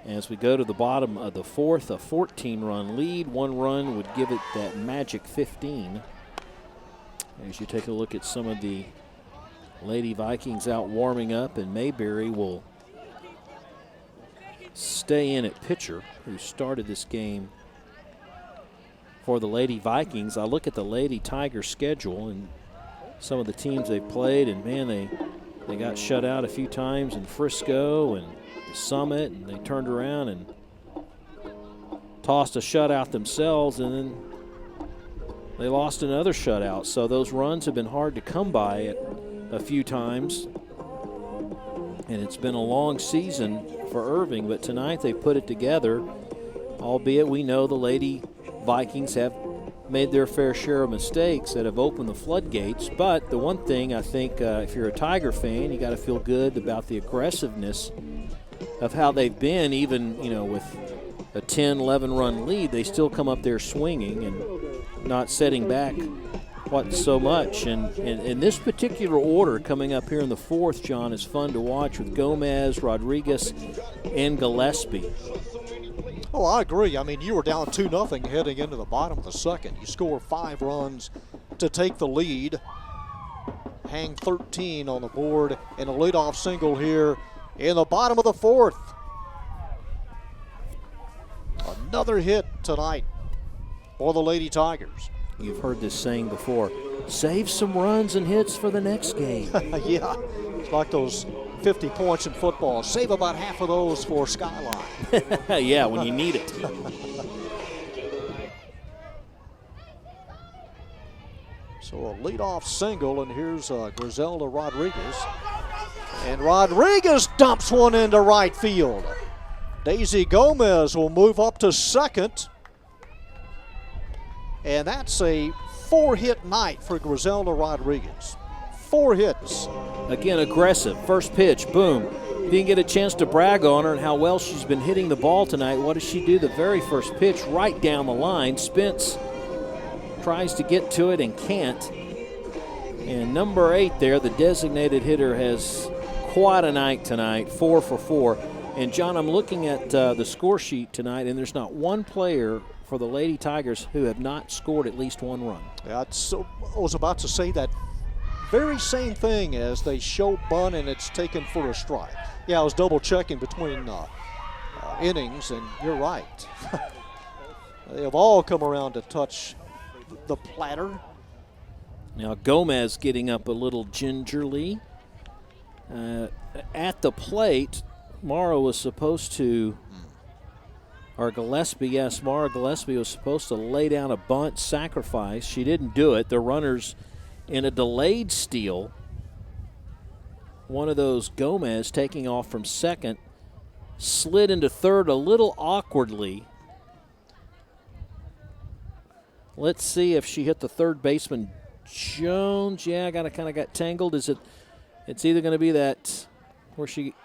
As we go to the bottom of the 4th, a 14-run lead. 1 run would give it that magic 15. As you take a look at some of the Lady Vikings out warming up, and Mayberry will stay in at pitcher, who started this game for the Lady Vikings. I look at the Lady Tiger schedule and some of the teams they've played, and man, they got shut out a few times in Frisco and Summit, and they turned around and tossed a shutout themselves, and then they lost another shutout. So those runs have been hard to come by a few times, and it's been a long season for Irving, but tonight they put it together, albeit we know the Lady Vikings have made their fair share of mistakes that have opened the floodgates. But the one thing I think, if you're a Tiger fan, you got to feel good about the aggressiveness of how they've been. Even, with a 10, 11-run lead, they still come up there swinging and not setting back so much. And in this particular order coming up here in the 4th, John, is fun to watch with Gomez, Rodriguez, and Gillespie. Oh, I agree. I mean, you were down 2-0 heading into the bottom of the 2nd. You score 5 runs to take the lead. Hang 13 on the board, and a leadoff single here in the bottom of the 4th. Another hit tonight for the Lady Tigers. You've heard this saying before, save some runs and hits for the next game. Yeah, it's like those 50 points in football. Save about half of those for Skyline. Yeah, when you need it. So a leadoff single, and here's Griselda Rodriguez. And Rodriguez dumps one into right field. Daisy Gomez will move up to second. And that's a 4-hit night for Griselda Rodriguez. 4 hits. Again, aggressive. First pitch, boom. Didn't get a chance to brag on her and how well she's been hitting the ball tonight. What does she do? The very first pitch right down the line. Spence tries to get to it and can't. And number 8 there, the designated hitter, has quite a night tonight, 4 for 4. And, John, I'm looking at the score sheet tonight, and there's not one player for the Lady Tigers who have not scored at least 1 run. Yeah, I was about to say that very same thing as they show bunt and it's taken for a strike. Yeah, I was double checking between innings, and you're right. They have all come around to touch the platter. Now Gomez getting up a little gingerly. At the plate, Mara was supposed to, or Gillespie, yes, Mara Gillespie was supposed to lay down a bunt sacrifice. She didn't do it. The runner's in a delayed steal. One of those, Gomez, taking off from second, slid into third a little awkwardly. Let's see if she hit the third baseman, Jones. Yeah, kind of got tangled. It's either going to be that where she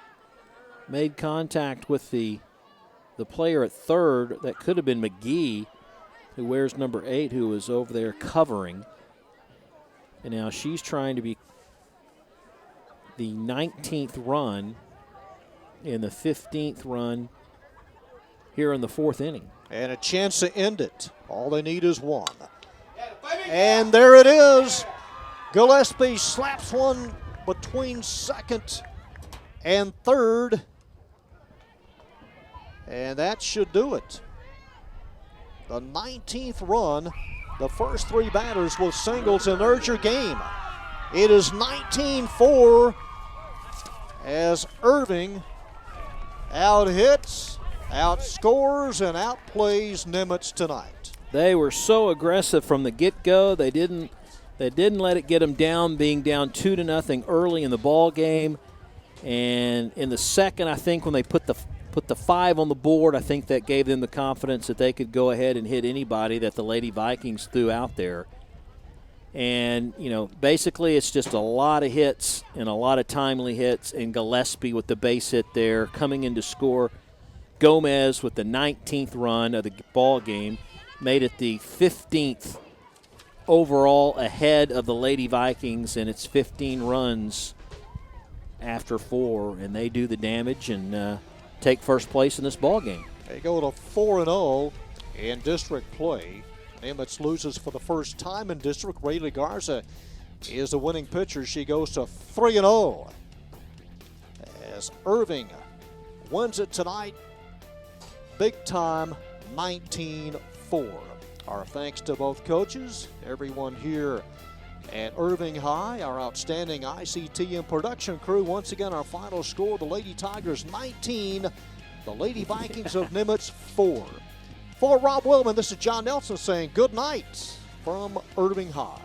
made contact with the player at third. That could have been McGee, who wears number 8, who was over there covering. And now she's trying to be the 19th run and the 15th run here in the 4th inning. And a chance to end it. All they need is 1. And there it is. Gillespie slaps one between second and third. And that should do it. The 19th run. The first 3 batters with singles and there's your game. It is 19-4 as Irving out-hits, outscores, and outplays Nimitz tonight. They were so aggressive from the get-go. They didn't let it get them down, being down 2-0 early in the ball game. And in the second, I think when they put the 5 on the board, I think that gave them the confidence that they could go ahead and hit anybody that the Lady Vikings threw out there. And, basically it's just a lot of hits and a lot of timely hits, and Gillespie with the base hit there coming in to score. Gomez with the 19th run of the ball game made it the 15th overall ahead of the Lady Vikings, and it's 15 runs after 4, and they do the damage and take first place in this ball game. They go to 4-0 in district play. Nimitz loses for the first time in district. Rayleigh Garza is the winning pitcher. She goes to 3-0 as Irving wins it tonight. Big time, 19-4. Our thanks to both coaches, everyone here at Irving High, our outstanding ICTN production crew. Once again, our final score, the Lady Tigers 19, the Lady Vikings of Nimitz 4. For Rob Willman, this is John Nelson saying good night from Irving High.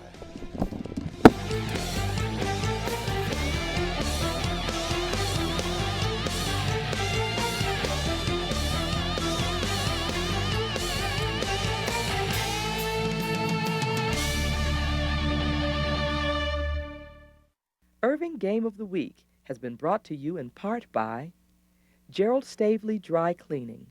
Irving Game of the Week has been brought to you in part by Gerald Stavely Dry Cleaning,